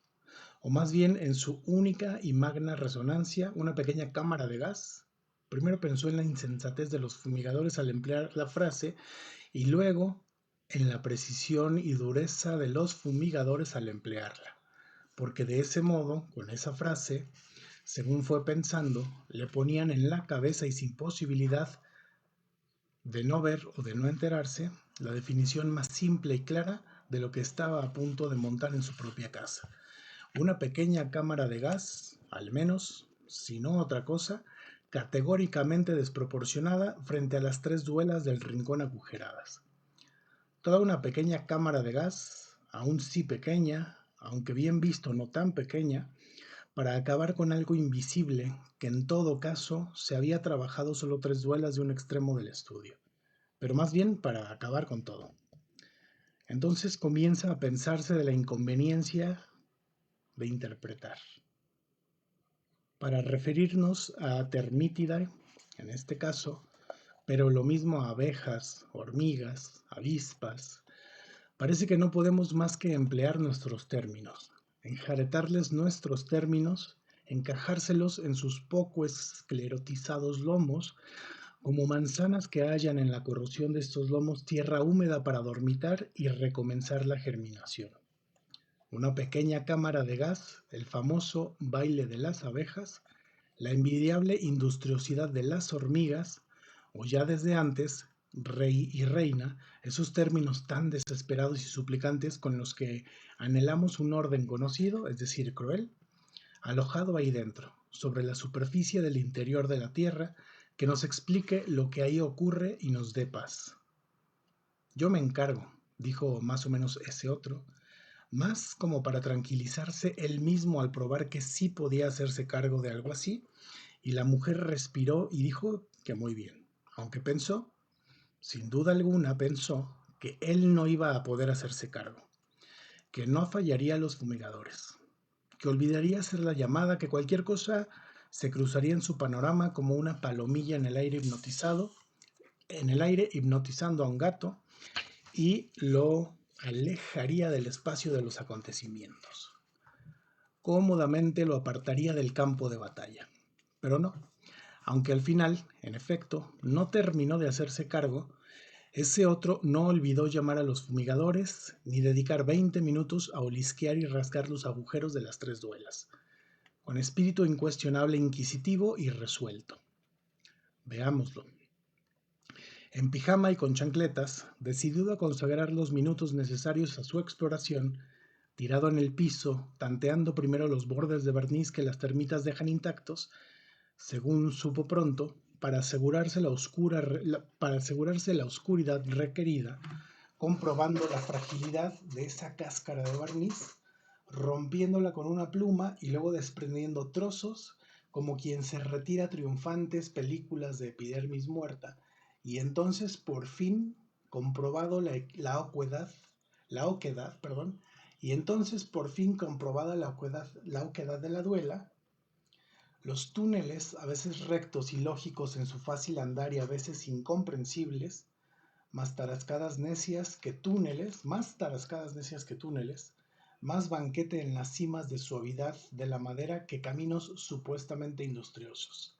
o más bien en su única y magna resonancia, una pequeña cámara de gas. Primero pensó en la insensatez de los fumigadores al emplear la frase y luego en la precisión y dureza de los fumigadores al emplearla, porque de ese modo, con esa frase, según fue pensando, le ponían en la cabeza y sin posibilidad de no ver o de no enterarse la definición más simple y clara de lo que estaba a punto de montar en su propia casa. Una pequeña cámara de gas, al menos, si no otra cosa, categóricamente desproporcionada frente a las tres duelas del rincón agujeradas. Toda una pequeña cámara de gas, aún sí pequeña, aunque bien visto no tan pequeña, para acabar con algo invisible que en todo caso se había trabajado solo tres duelas de un extremo del estudio, pero más bien para acabar con todo. Entonces comienza a pensarse de la inconveniencia de interpretar. Para referirnos a Termítidae, en este caso, pero lo mismo a abejas, hormigas, avispas, parece que no podemos más que emplear nuestros términos, enjaretarles nuestros términos, encajárselos en sus poco esclerotizados lomos, como manzanas que hallan en la corrosión de estos lomos tierra húmeda para dormitar y recomenzar la germinación. Una pequeña cámara de gas, el famoso baile de las abejas, la envidiable industriosidad de las hormigas, o ya desde antes, rey y reina, esos términos tan desesperados y suplicantes con los que anhelamos un orden conocido, es decir, cruel, alojado ahí dentro, sobre la superficie del interior de la Tierra, que nos explique lo que ahí ocurre y nos dé paz. Yo me encargo, dijo más o menos ese otro, más como para tranquilizarse él mismo al probar que sí podía hacerse cargo de algo así, y la mujer respiró y dijo que muy bien, aunque pensó, sin duda alguna pensó, que él no iba a poder hacerse cargo, que no fallaría a los fumigadores, que olvidaría hacer la llamada, que cualquier cosa se cruzaría en su panorama como una palomilla en el aire hipnotizado, en el aire hipnotizando a un gato, y lo alejaría del espacio de los acontecimientos. Cómodamente lo apartaría del campo de batalla. Pero no, aunque al final, en efecto, no terminó de hacerse cargo, ese otro no olvidó llamar a los fumigadores ni dedicar 20 minutos a olisquear y rascar los agujeros de las tres duelas, con espíritu incuestionable, inquisitivo y resuelto. Veámoslo. En pijama y con chancletas, decidido a consagrar los minutos necesarios a su exploración, tirado en el piso, tanteando primero los bordes de barniz que las termitas dejan intactos, según supo pronto, para asegurarse la oscuridad requerida, comprobando la fragilidad de esa cáscara de barniz, rompiéndola con una pluma y luego desprendiendo trozos como quien se retira triunfantes películas de epidermis muerta, y entonces por fin comprobado la oquedad, y entonces por fin comprobada la oquedad de la duela, los túneles, a veces rectos y lógicos en su fácil andar y a veces incomprensibles, más tarascadas necias que túneles, más banquete en las cimas de suavidad de la madera que caminos supuestamente industriosos.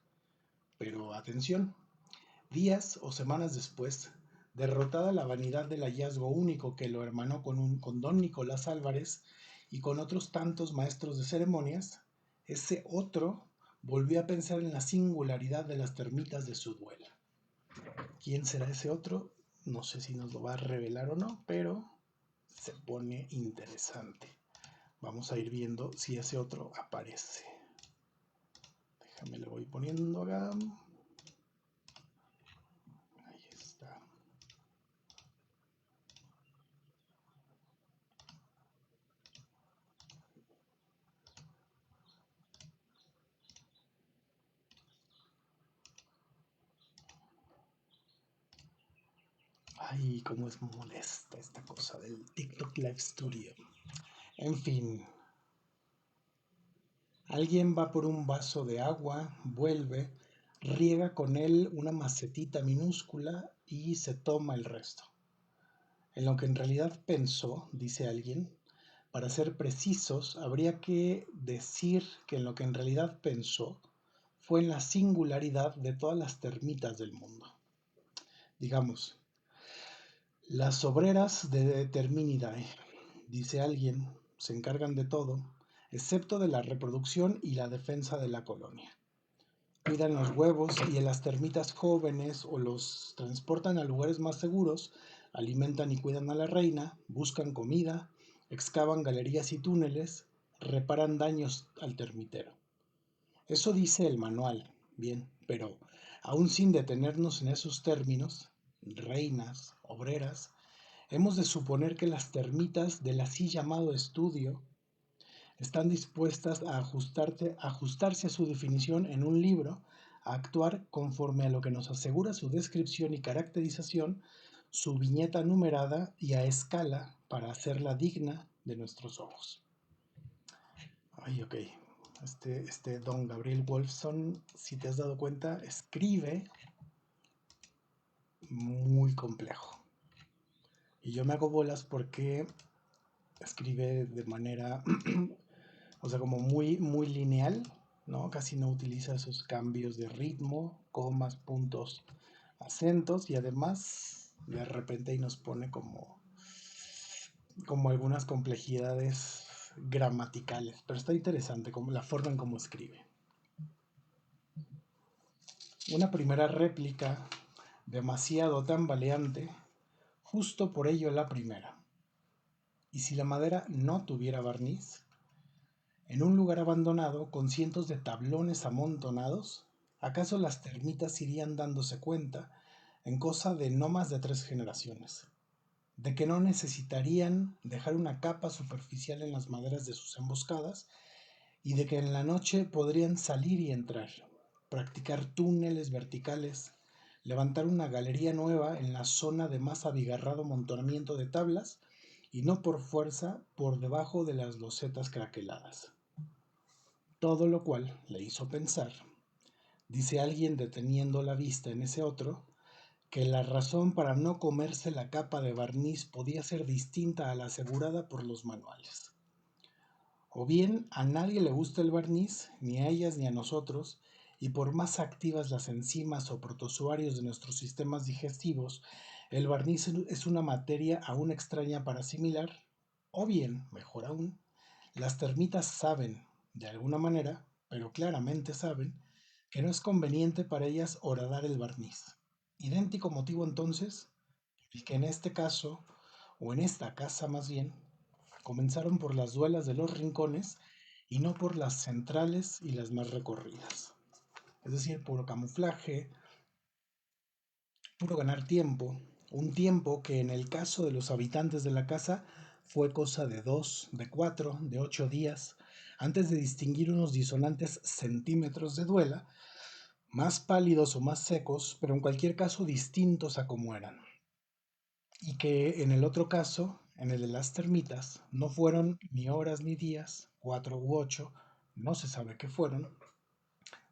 Pero atención, días o semanas después, derrotada la vanidad del hallazgo único que lo hermanó con don Nicolás Álvarez y con otros tantos maestros de ceremonias, ese otro volvió a pensar en la singularidad de las termitas de su duela. ¿Quién será ese otro? No sé si nos lo va a revelar o no, pero se pone interesante. Vamos a ir viendo si ese otro aparece. Déjame, le voy poniendo acá. Ahí está. Ay, cómo es molesta esta cosa del TikTok Live Studio. En fin, alguien va por un vaso de agua, vuelve, riega con él una macetita minúscula y se toma el resto. En lo que en realidad pensó, dice alguien, Para ser precisos, habría que decir que en lo que en realidad pensó fue en la singularidad de todas las termitas del mundo. Digamos, las obreras de Terminidae, dice alguien, se encargan de todo, excepto de la reproducción y la defensa de la colonia. Cuidan los huevos y a las termitas jóvenes o los transportan a lugares más seguros, alimentan y cuidan a la reina, buscan comida, excavan galerías y túneles, reparan daños al termitero. Eso dice el manual, bien, pero aún sin detenernos en esos términos, reinas, obreras, hemos de suponer que las termitas del así llamado estudio están dispuestas a ajustarse a su definición en un libro, a actuar conforme a lo que nos asegura su descripción y caracterización, su viñeta numerada y a escala para hacerla digna de nuestros ojos. Ay, ok. Este don Gabriel Wolfson, si te has dado cuenta, escribe muy complejo. Y yo me hago bolas porque escribe de manera, o sea, como muy lineal, ¿no? Casi no utiliza esos cambios de ritmo, comas, puntos, acentos y además de repente ahí nos pone como algunas complejidades gramaticales, pero está interesante como la forma en cómo escribe. Una primera réplica demasiado tambaleante, justo por ello la primera. ¿Y si la madera no tuviera barniz? En un lugar abandonado, con cientos de tablones amontonados, ¿acaso las termitas irían dándose cuenta, en cosa de no más de 3 generaciones, de que no necesitarían dejar una capa superficial en las maderas de sus emboscadas y de que en la noche podrían salir y entrar, practicar túneles verticales, levantar una galería nueva en la zona de más abigarrado amontonamiento de tablas y no por fuerza por debajo de las losetas craqueladas? Todo lo cual le hizo pensar, dice alguien deteniendo la vista en ese otro, que la razón para no comerse la capa de barniz podía ser distinta a la asegurada por los manuales. O bien a nadie le gusta el barniz, ni a ellas ni a nosotros, y por más activas las enzimas o protozoarios de nuestros sistemas digestivos, el barniz es una materia aún extraña para asimilar, o bien, mejor aún, las termitas saben, de alguna manera, pero claramente saben, que no es conveniente para ellas horadar el barniz. Idéntico motivo entonces, el que en este caso, o en esta casa más bien, comenzaron por las duelas de los rincones y no por las centrales y las más recorridas. Es decir, puro camuflaje, puro ganar tiempo, un tiempo que en el caso de los habitantes de la casa fue cosa de 2, de 4, de 8 días, antes de distinguir unos disonantes centímetros de duela, más pálidos o más secos, pero en cualquier caso distintos a como eran. Y que en el otro caso, en el de las termitas, no fueron ni horas ni días, 4 u 8, no se sabe qué fueron,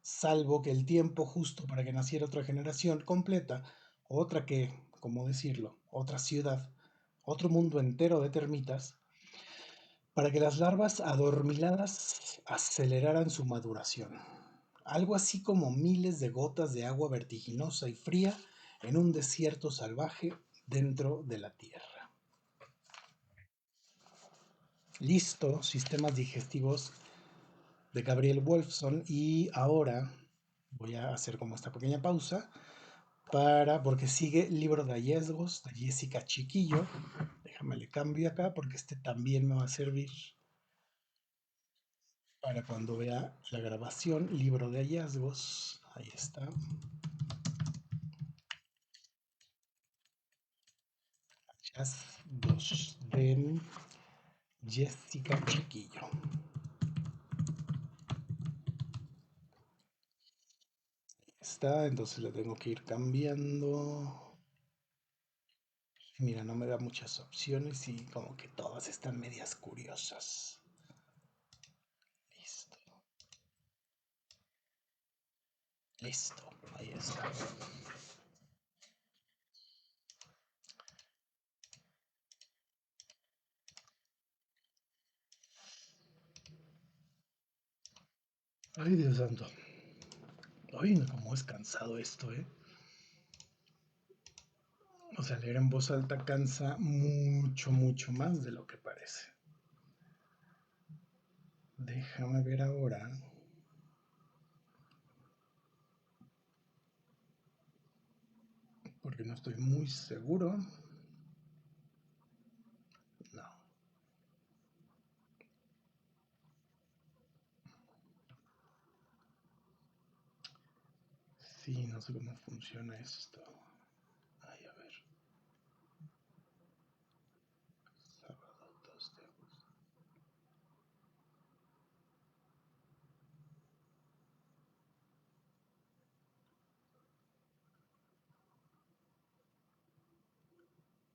salvo que el tiempo justo para que naciera otra generación completa, otra que, ¿cómo decirlo?, otra ciudad, otro mundo entero de termitas, para que las larvas adormiladas aceleraran su maduración. Algo así como miles de gotas de agua vertiginosa y fría en un desierto salvaje dentro de la Tierra. Listo, sistemas digestivos de Gabriel Wolfson. Y ahora voy a hacer como esta pequeña pausa porque sigue el libro de hallazgos de Jessica Chiquillo. Déjame le cambio acá porque este también me va a servir para cuando vea la grabación. Libro de hallazgos, ahí está. Hallazgos de Jessica Chiquillo. Está, entonces le tengo que ir cambiando. Mira, no me da muchas opciones y como que todas están medias curiosas. Listo. Listo. Ahí está. Ay, Dios santo. Ay, no, cómo es cansado esto, ¿eh? O sea, leer en voz alta cansa mucho, mucho más de lo que parece. Déjame ver ahora. Porque no estoy muy seguro. No. Sí, no sé cómo funciona esto. Ay, a ver. Sábado 2 de agosto.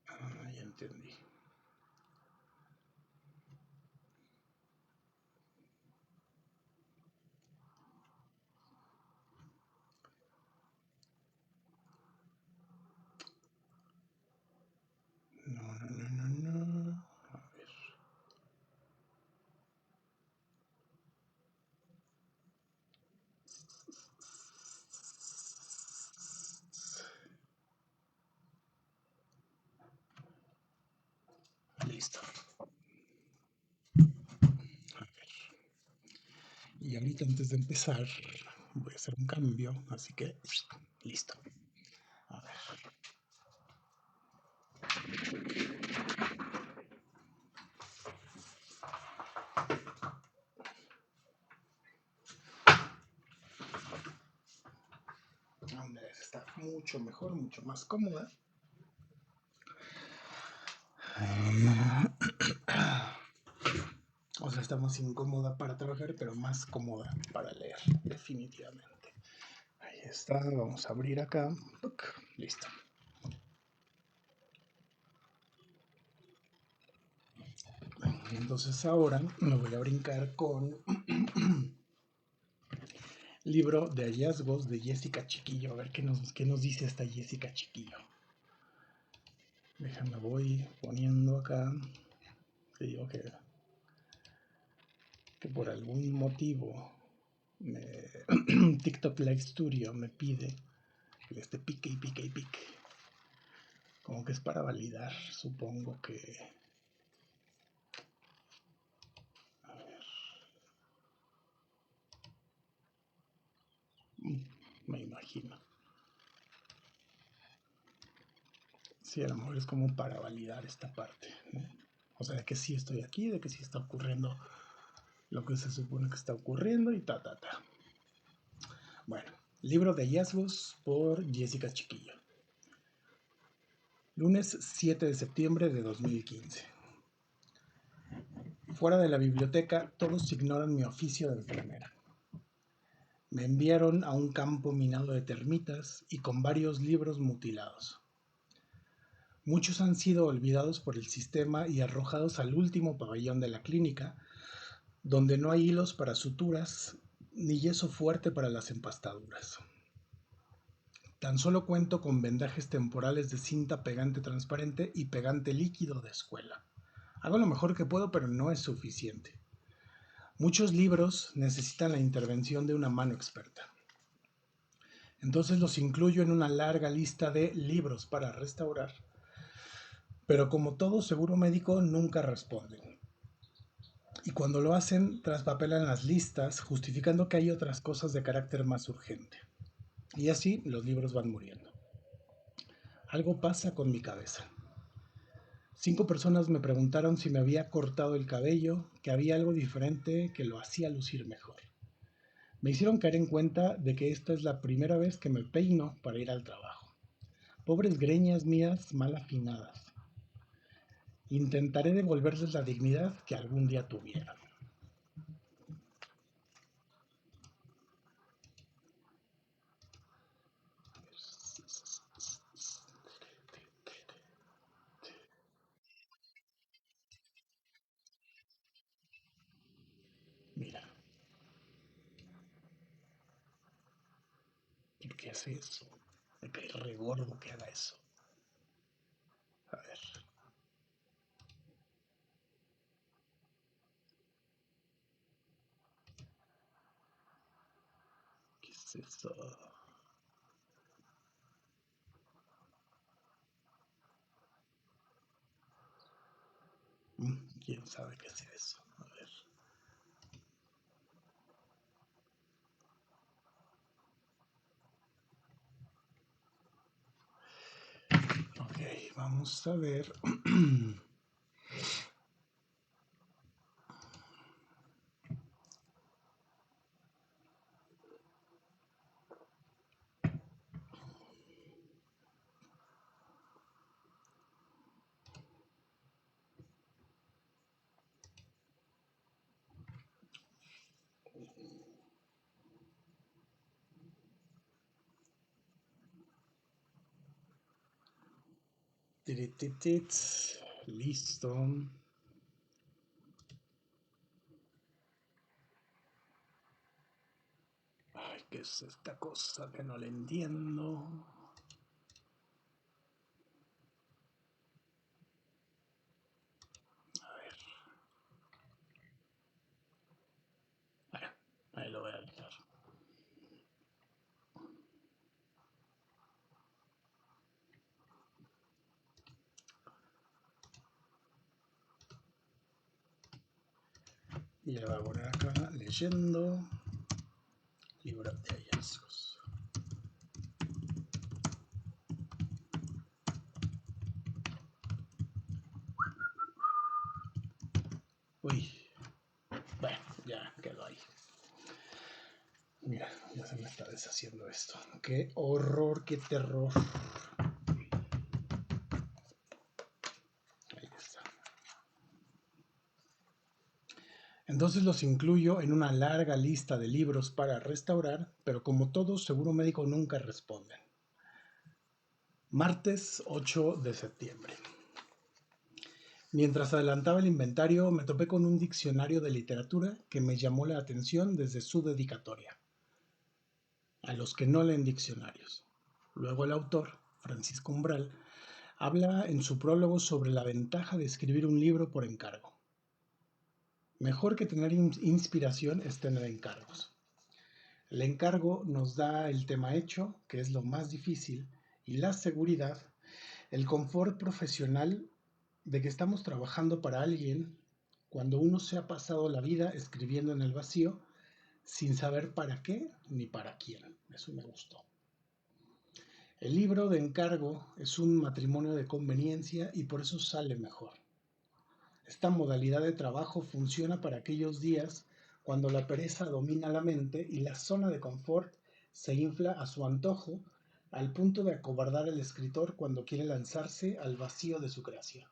Ah, ya entendí. No, no, no, no, no. A ver. Listo. A ver. Y ahorita antes de empezar, voy a hacer un cambio. Así que, listo. A ver. Hombre, está mucho mejor, mucho más cómoda. O sea, está más incómoda para trabajar, pero más cómoda para leer, definitivamente. Ahí está, vamos a abrir acá. Listo. Entonces ahora me voy a brincar con libro de hallazgos de Jessica Chiquillo. A ver qué nos dice esta Jessica Chiquillo. Déjame, voy poniendo acá. Te digo que por algún motivo TikTok Live Studio me pide que esté pique y pique y pique. Como que es para validar, supongo que... A ver, me imagino. Sí, a lo mejor es como para validar esta parte, ¿no? O sea, de que sí estoy aquí, de que sí está ocurriendo lo que se supone que está ocurriendo y ta, ta, ta. Bueno, libro de hallazgos por Jessica Chiquillo. Lunes 7 de septiembre de 2015. Fuera de la biblioteca, todos ignoran mi oficio de enfermera. Me enviaron a un campo minado de termitas y con varios libros mutilados. Muchos han sido olvidados por el sistema y arrojados al último pabellón de la clínica, donde no hay hilos para suturas ni yeso fuerte para las empastaduras. Tan solo cuento con vendajes temporales de cinta pegante transparente y pegante líquido de escuela. Hago lo mejor que puedo, pero no es suficiente. Muchos libros necesitan la intervención de una mano experta. Entonces los incluyo en una larga lista de libros para restaurar, pero como todo seguro médico nunca responden. Y cuando lo hacen, traspapelan las listas, justificando que hay otras cosas de carácter más urgente. Y así los libros van muriendo. Algo pasa con mi cabeza. 5 personas me preguntaron si me había cortado el cabello, que había algo diferente que lo hacía lucir mejor. Me hicieron caer en cuenta de que esta es la primera vez que me peino para ir al trabajo. Pobres greñas mías mal afinadas. Intentaré devolverles la dignidad que algún día tuvieron. Mira, ¿por qué hace eso? Me cae re gordo que haga eso. A ver. es esto? ¿Quién sabe qué es eso? A ver. Ok, vamos a ver. Tirititit. Listo. Ay, ¿qué es esta cosa que no le entiendo? A ver. Bueno, ahí lo voy a dejar. Y le voy a poner acá leyendo. Libro de hallazgos. Uy. Bueno, ya quedó ahí. Mira, ya se me está deshaciendo esto. Qué horror, qué terror. Ahí está. Entonces los incluyo en una larga lista de libros para restaurar, pero como todos, seguro médico nunca responden. Martes 8 de septiembre. Mientras adelantaba el inventario, me topé con un diccionario de literatura que me llamó la atención desde su dedicatoria. A los que no leen diccionarios. Luego el autor, Francisco Umbral, habla en su prólogo sobre la ventaja de escribir un libro por encargo. Mejor que tener inspiración es tener encargos. El encargo nos da el tema hecho, que es lo más difícil, y la seguridad, el confort profesional de que estamos trabajando para alguien cuando uno se ha pasado la vida escribiendo en el vacío sin saber para qué ni para quién. Eso me gustó. El libro de encargo es un matrimonio de conveniencia y por eso sale mejor. Esta modalidad de trabajo funciona para aquellos días cuando la pereza domina la mente y la zona de confort se infla a su antojo al punto de acobardar al escritor cuando quiere lanzarse al vacío de su creación.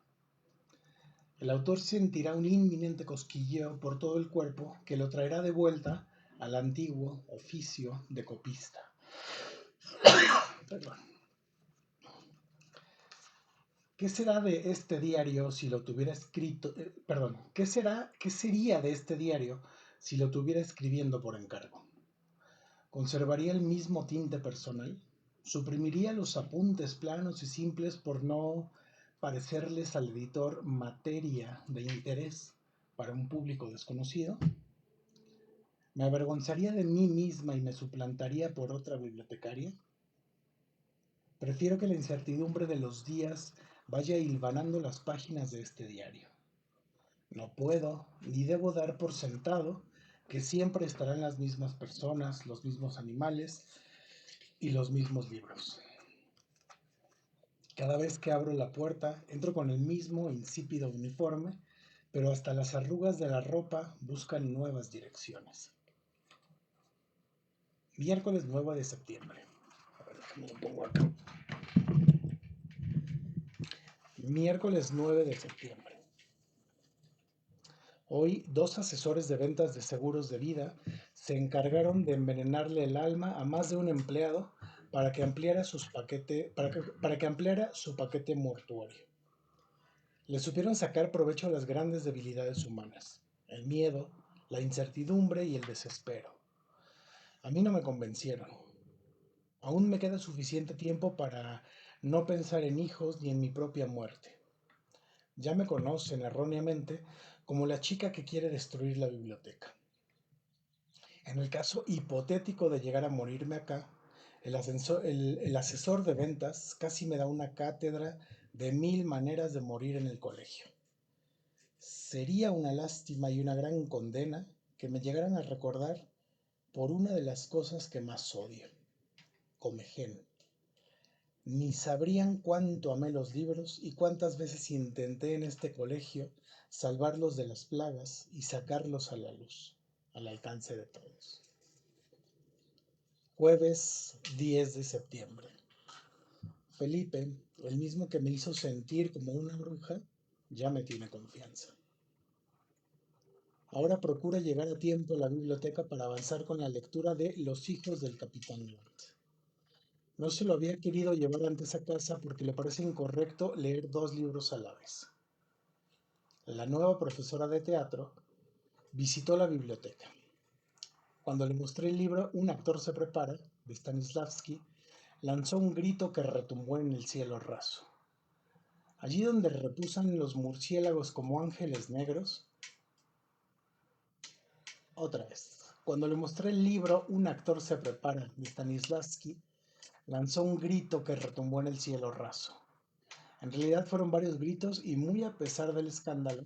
El autor sentirá un inminente cosquilleo por todo el cuerpo que lo traerá de vuelta al antiguo oficio de copista. Perdón. ¿Qué será de este diario si lo tuviera escrito? ¿Qué sería de este diario si lo tuviera escribiendo por encargo? ¿Conservaría el mismo tinte personal? ¿Suprimiría los apuntes planos y simples por no parecerles al editor materia de interés para un público desconocido? ¿Me avergonzaría de mí misma y me suplantaría por otra bibliotecaria? Prefiero que la incertidumbre de los días vaya hilvanando las páginas de este diario. No puedo ni debo dar por sentado que siempre estarán las mismas personas, los mismos animales y los mismos libros. Cada vez que abro la puerta, entro con el mismo insípido uniforme, pero hasta las arrugas de la ropa buscan nuevas direcciones. Miércoles 9 de septiembre. A ver, déjame lo pongo acá. Miércoles 9 de septiembre. Hoy, 2 asesores de ventas de seguros de vida se encargaron de envenenarle el alma a más de un empleado para que ampliara su paquete mortuorio. Le supieron sacar provecho a las grandes debilidades humanas, el miedo, la incertidumbre y el desespero. A mí no me convencieron. Aún me queda suficiente tiempo para no pensar en hijos ni en mi propia muerte. Ya me conocen erróneamente como la chica que quiere destruir la biblioteca. En el caso hipotético de llegar a morirme acá, el asesor de ventas casi me da una cátedra de 1000 maneras de morir en el colegio. Sería una lástima y una gran condena que me llegaran a recordar por una de las cosas que más odio, Comején. Ni sabrían cuánto amé los libros y cuántas veces intenté en este colegio salvarlos de las plagas y sacarlos a la luz, al alcance de todos. Jueves 10 de septiembre. Felipe, el mismo que me hizo sentir como una bruja, ya me tiene confianza. Ahora procura llegar a tiempo a la biblioteca para avanzar con la lectura de Los hijos del Capitán Grant. No se lo había querido llevar antes a casa porque le parece incorrecto leer 2 libros a la vez. La nueva profesora de teatro visitó la biblioteca. Cuando le mostré el libro Un actor se prepara, de Stanislavski, lanzó un grito que retumbó en el cielo raso. Allí donde reposan los murciélagos como ángeles negros, otra vez. Cuando le mostré el libro Un actor se prepara, de Stanislavski, lanzó un grito que retumbó en el cielo raso. En realidad fueron varios gritos y muy a pesar del escándalo,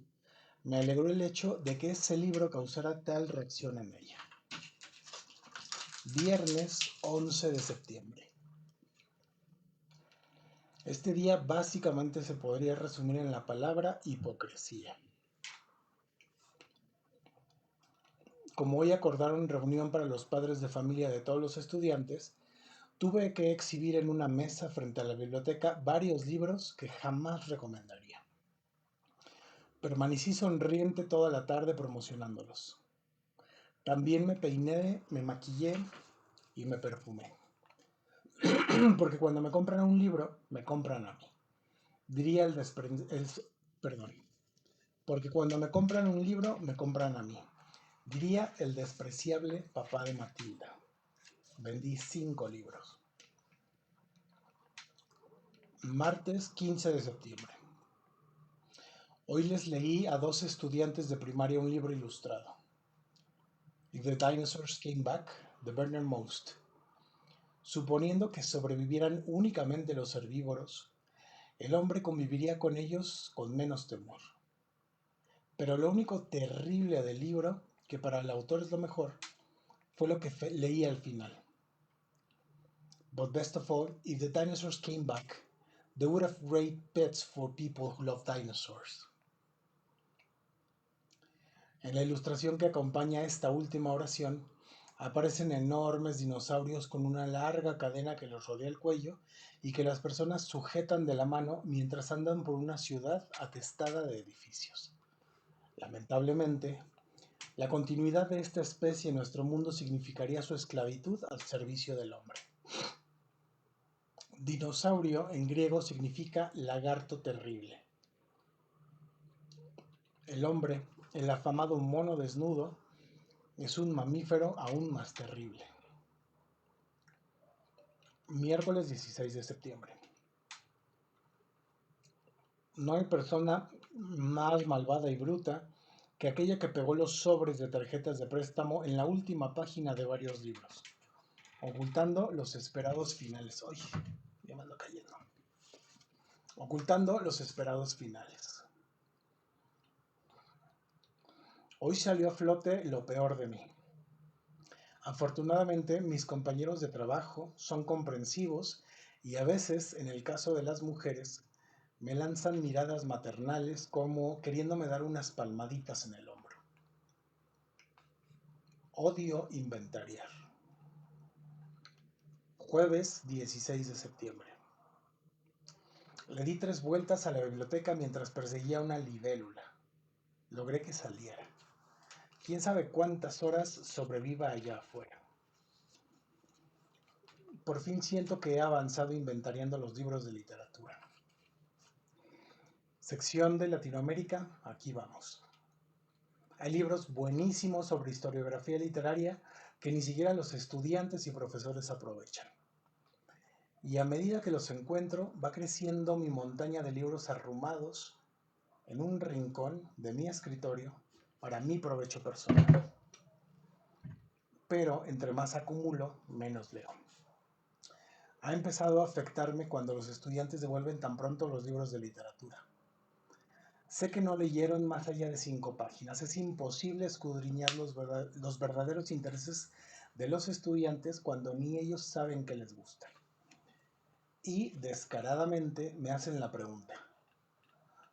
me alegró el hecho de que ese libro causara tal reacción en ella. Viernes 11 de septiembre. Este día básicamente se podría resumir en la palabra hipocresía. Como hoy acordaron reunión para los padres de familia de todos los estudiantes, tuve que exhibir en una mesa frente a la biblioteca varios libros que jamás recomendaría. Permanecí sonriente toda la tarde promocionándolos. También me peiné, me maquillé y me perfumé. Porque cuando me compran un libro, me compran a mí. Diría perdón. Porque cuando me compran un libro, me compran a mí. Diría el despreciable papá de Matilda. Vendí 5 libros. Martes 15 de septiembre. Hoy les leí a 2 estudiantes de primaria un libro ilustrado. If the Dinosaurs Came Back, de Werner Most. Suponiendo que sobrevivieran únicamente los herbívoros, el hombre conviviría con ellos con menos temor. Pero lo único terrible del libro, que para el autor es lo mejor, fue lo que leí al final. But best of all, if the dinosaurs came back, they would have great pets for people who love dinosaurs. En la ilustración que acompaña esta última oración, aparecen enormes dinosaurios con una larga cadena que los rodea el cuello y que las personas sujetan de la mano mientras andan por una ciudad atestada de edificios. Lamentablemente, la continuidad de esta especie en nuestro mundo significaría su esclavitud al servicio del hombre. Dinosaurio en griego significa lagarto terrible. El hombre, el afamado mono desnudo, es un mamífero aún más terrible. Miércoles 16 de septiembre. No hay persona más malvada y bruta que aquella que pegó los sobres de tarjetas de préstamo en la última página de varios libros, ocultando los esperados finales. ¡Ay! Ya me ando cayendo. Ocultando los esperados finales. Hoy salió a flote lo peor de mí. Afortunadamente, mis compañeros de trabajo son comprensivos y a veces, en el caso de las mujeres, me lanzan miradas maternales como queriéndome dar unas palmaditas en el hombro. Odio inventariar. Jueves 16 de septiembre. Le di 3 vueltas a la biblioteca mientras perseguía una libélula. Logré que saliera. ¿Quién sabe cuántas horas sobreviva allá afuera? Por fin siento que he avanzado inventariando los libros de literatura. Sección de Latinoamérica, aquí vamos. Hay libros buenísimos sobre historiografía literaria que ni siquiera los estudiantes y profesores aprovechan. Y a medida que los encuentro, va creciendo mi montaña de libros arrumados en un rincón de mi escritorio para mi provecho personal. pero entre más acumulo, menos leo. Ha empezado a afectarme cuando los estudiantes devuelven tan pronto los libros de literatura. Sé que no leyeron más allá de 5 páginas. Es imposible escudriñar los verdaderos intereses de los estudiantes cuando ni ellos saben que les gusta. Y descaradamente me hacen la pregunta: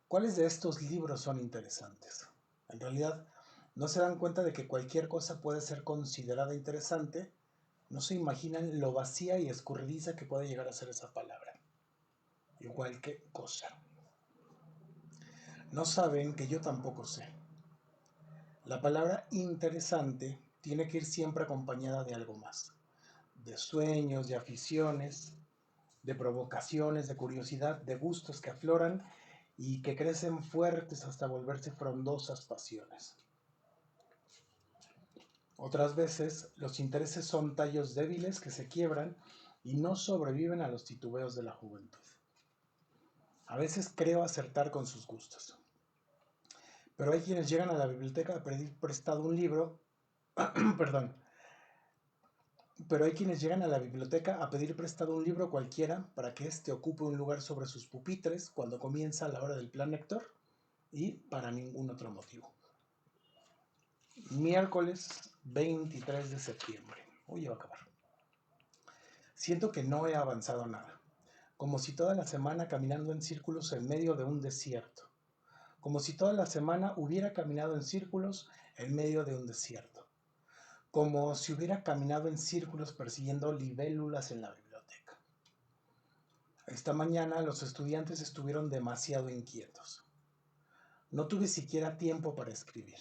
¿cuáles de estos libros son interesantes? En realidad, no se dan cuenta de que cualquier cosa puede ser considerada interesante. No se imaginan lo vacía y escurridiza que puede llegar a ser esa palabra. Igual que cosa. No saben que yo tampoco sé. La palabra interesante tiene que ir siempre acompañada de algo más. De sueños, de aficiones, de provocaciones, de curiosidad, de gustos que afloran y que crecen fuertes hasta volverse frondosas pasiones. Otras veces, los intereses son tallos débiles que se quiebran y no sobreviven a los titubeos de la juventud. A veces creo acertar con sus gustos. Pero hay quienes llegan a la biblioteca a pedir prestado un libro, perdón, pero hay quienes llegan a la biblioteca a pedir prestado un libro cualquiera para que éste ocupe un lugar sobre sus pupitres cuando comienza la hora del plan lector y para ningún otro motivo. Miércoles 23 de septiembre. Hoy ya va a acabar. Siento que no he avanzado nada, como si toda la semana caminando en círculos en medio de un desierto, como si toda la semana hubiera caminado en círculos en medio de un desierto, como si hubiera caminado en círculos persiguiendo libélulas en la biblioteca. Esta mañana los estudiantes estuvieron demasiado inquietos. No tuve siquiera tiempo para escribir.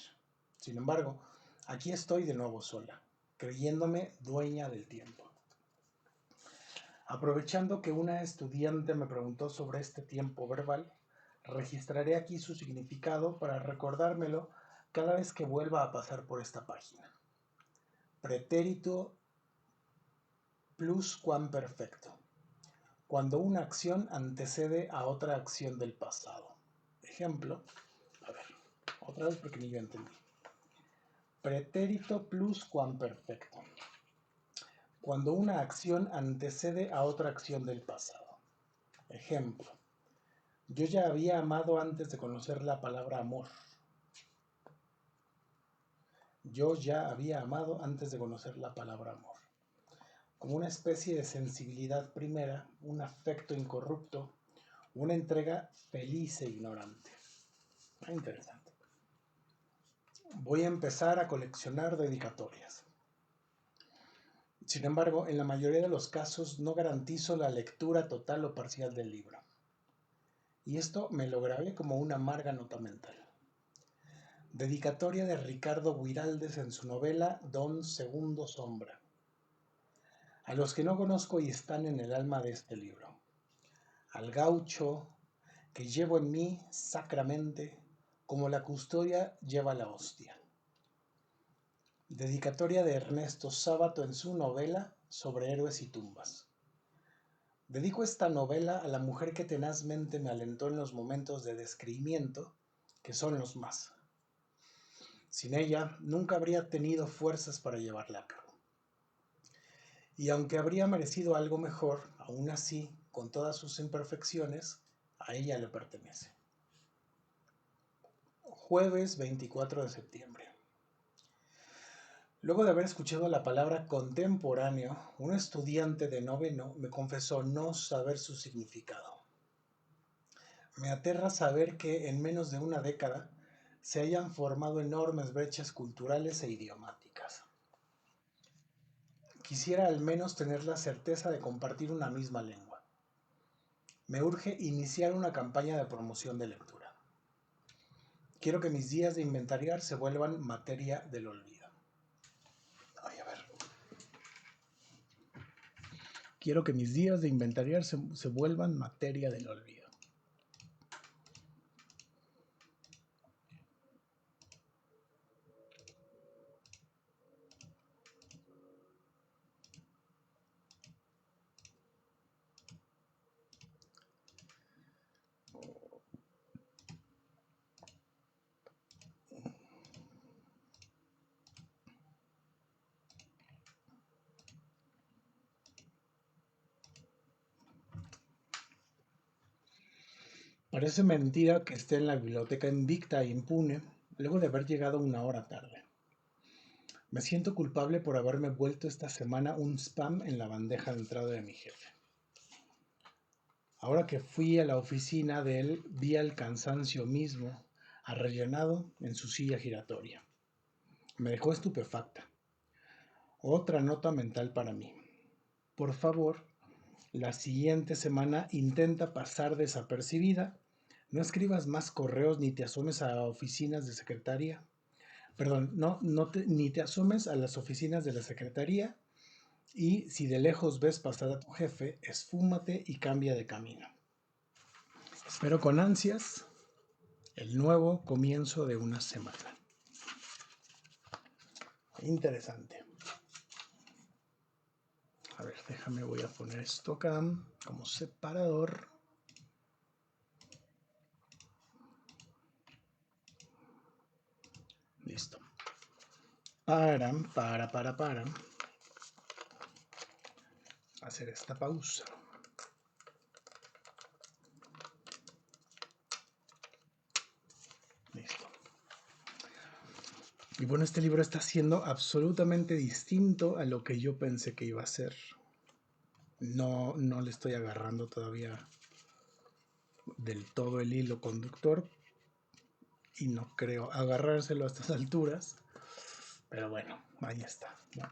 Sin embargo, aquí estoy de nuevo sola, creyéndome dueña del tiempo. Aprovechando que una estudiante me preguntó sobre este tiempo verbal, registraré aquí su significado para recordármelo cada vez que vuelva a pasar por esta página. Pretérito pluscuamperfecto. Cuando una acción antecede a otra acción del pasado. Ejemplo, a ver, otra vez porque ni yo entendí. Pretérito pluscuamperfecto. Cuando una acción antecede a otra acción del pasado. Ejemplo, yo ya había amado antes de conocer la palabra amor. Yo ya había amado antes de conocer la palabra amor. Como una especie de sensibilidad primera, un afecto incorrupto, una entrega feliz e ignorante. Interesante. Voy a empezar a coleccionar dedicatorias. Sin embargo, en la mayoría de los casos no garantizo la lectura total o parcial del libro. Y esto me lo grabé como una amarga nota mental. Dedicatoria de Ricardo Guiraldes en su novela Don Segundo Sombra. A los que no conozco y están en el alma de este libro. Al gaucho que llevo en mí sacramente, como la custodia lleva la hostia. Dedicatoria de Ernesto Sábato en su novela sobre héroes y tumbas. Dedico esta novela a la mujer que tenazmente me alentó en los momentos de descreimiento, que son los más. Sin ella, nunca habría tenido fuerzas para llevarla a cabo. Y aunque habría merecido algo mejor, aún así, con todas sus imperfecciones, a ella le pertenece. Jueves 24 de septiembre. Luego de haber escuchado la palabra contemporáneo, un estudiante de noveno me confesó no saber su significado. Me aterra saber que en menos de una década se hayan formado enormes brechas culturales e idiomáticas. Quisiera al menos tener la certeza de compartir una misma lengua. Me urge iniciar una campaña de promoción de lectura. Quiero que mis días de inventariar se vuelvan materia del olvido. Ay, a ver. Quiero que mis días de inventariar se vuelvan materia del olvido. Parece mentira que esté en la biblioteca invicta e impune, luego de haber llegado una hora tarde. Me siento culpable por haberme vuelto esta semana un spam en la bandeja de entrada de mi jefe. Ahora que fui a la oficina de él, vi al cansancio mismo, arrellanado en su silla giratoria. Me dejó estupefacta. Otra nota mental para mí. Por favor, la siguiente semana intenta pasar desapercibida. No escribas más correos ni te asomes a oficinas de secretaria. Perdón, ni te asomes a las oficinas de la secretaría. Y si de lejos ves pasar a tu jefe, esfúmate y cambia de camino. Espero con ansias el nuevo comienzo de una semana. Interesante. A ver, déjame, voy a poner esto acá como separador. Listo. Para hacer esta pausa. Listo. Y bueno, este libro está siendo absolutamente distinto a lo que yo pensé que iba a ser. No le estoy agarrando todavía del todo el hilo conductor y no creo agarrárselo a estas alturas. Pero bueno, ahí está. Bueno.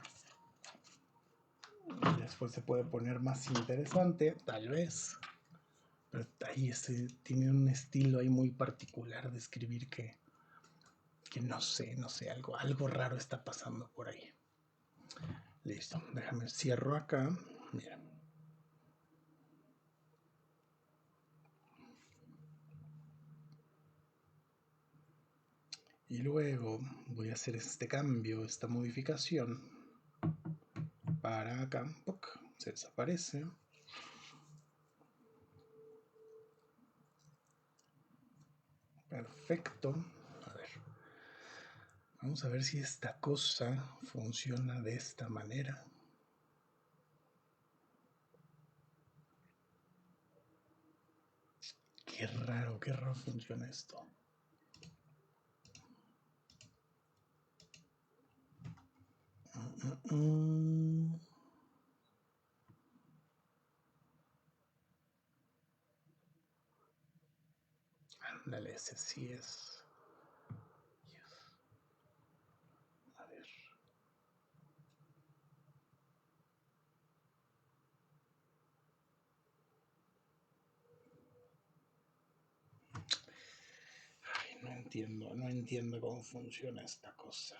Después se puede poner más interesante, tal vez. Pero ahí tiene un estilo ahí muy particular de escribir que no sé, algo raro está pasando por ahí. Listo, déjame cierro acá. Mira. Y luego voy a hacer este cambio, esta modificación. Para acá, ¡puc! Se desaparece. Perfecto. A ver. Vamos a ver si esta cosa funciona de esta manera. Qué raro funciona esto. Ándale, ese sí es. A ver. Ay, no entiendo cómo funciona esta cosa.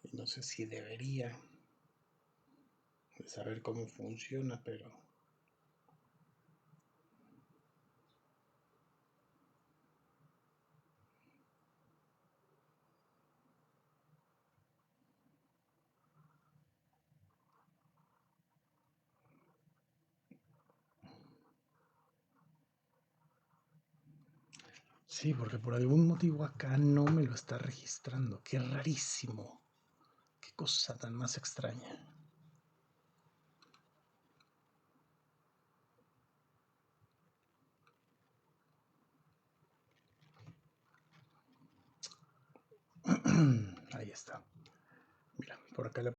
Y no sé si debería de saber cómo funciona, pero sí, porque por algún motivo acá no me lo está registrando. Qué rarísimo. Qué cosa tan más extraña. Ahí está. Mira, por acá le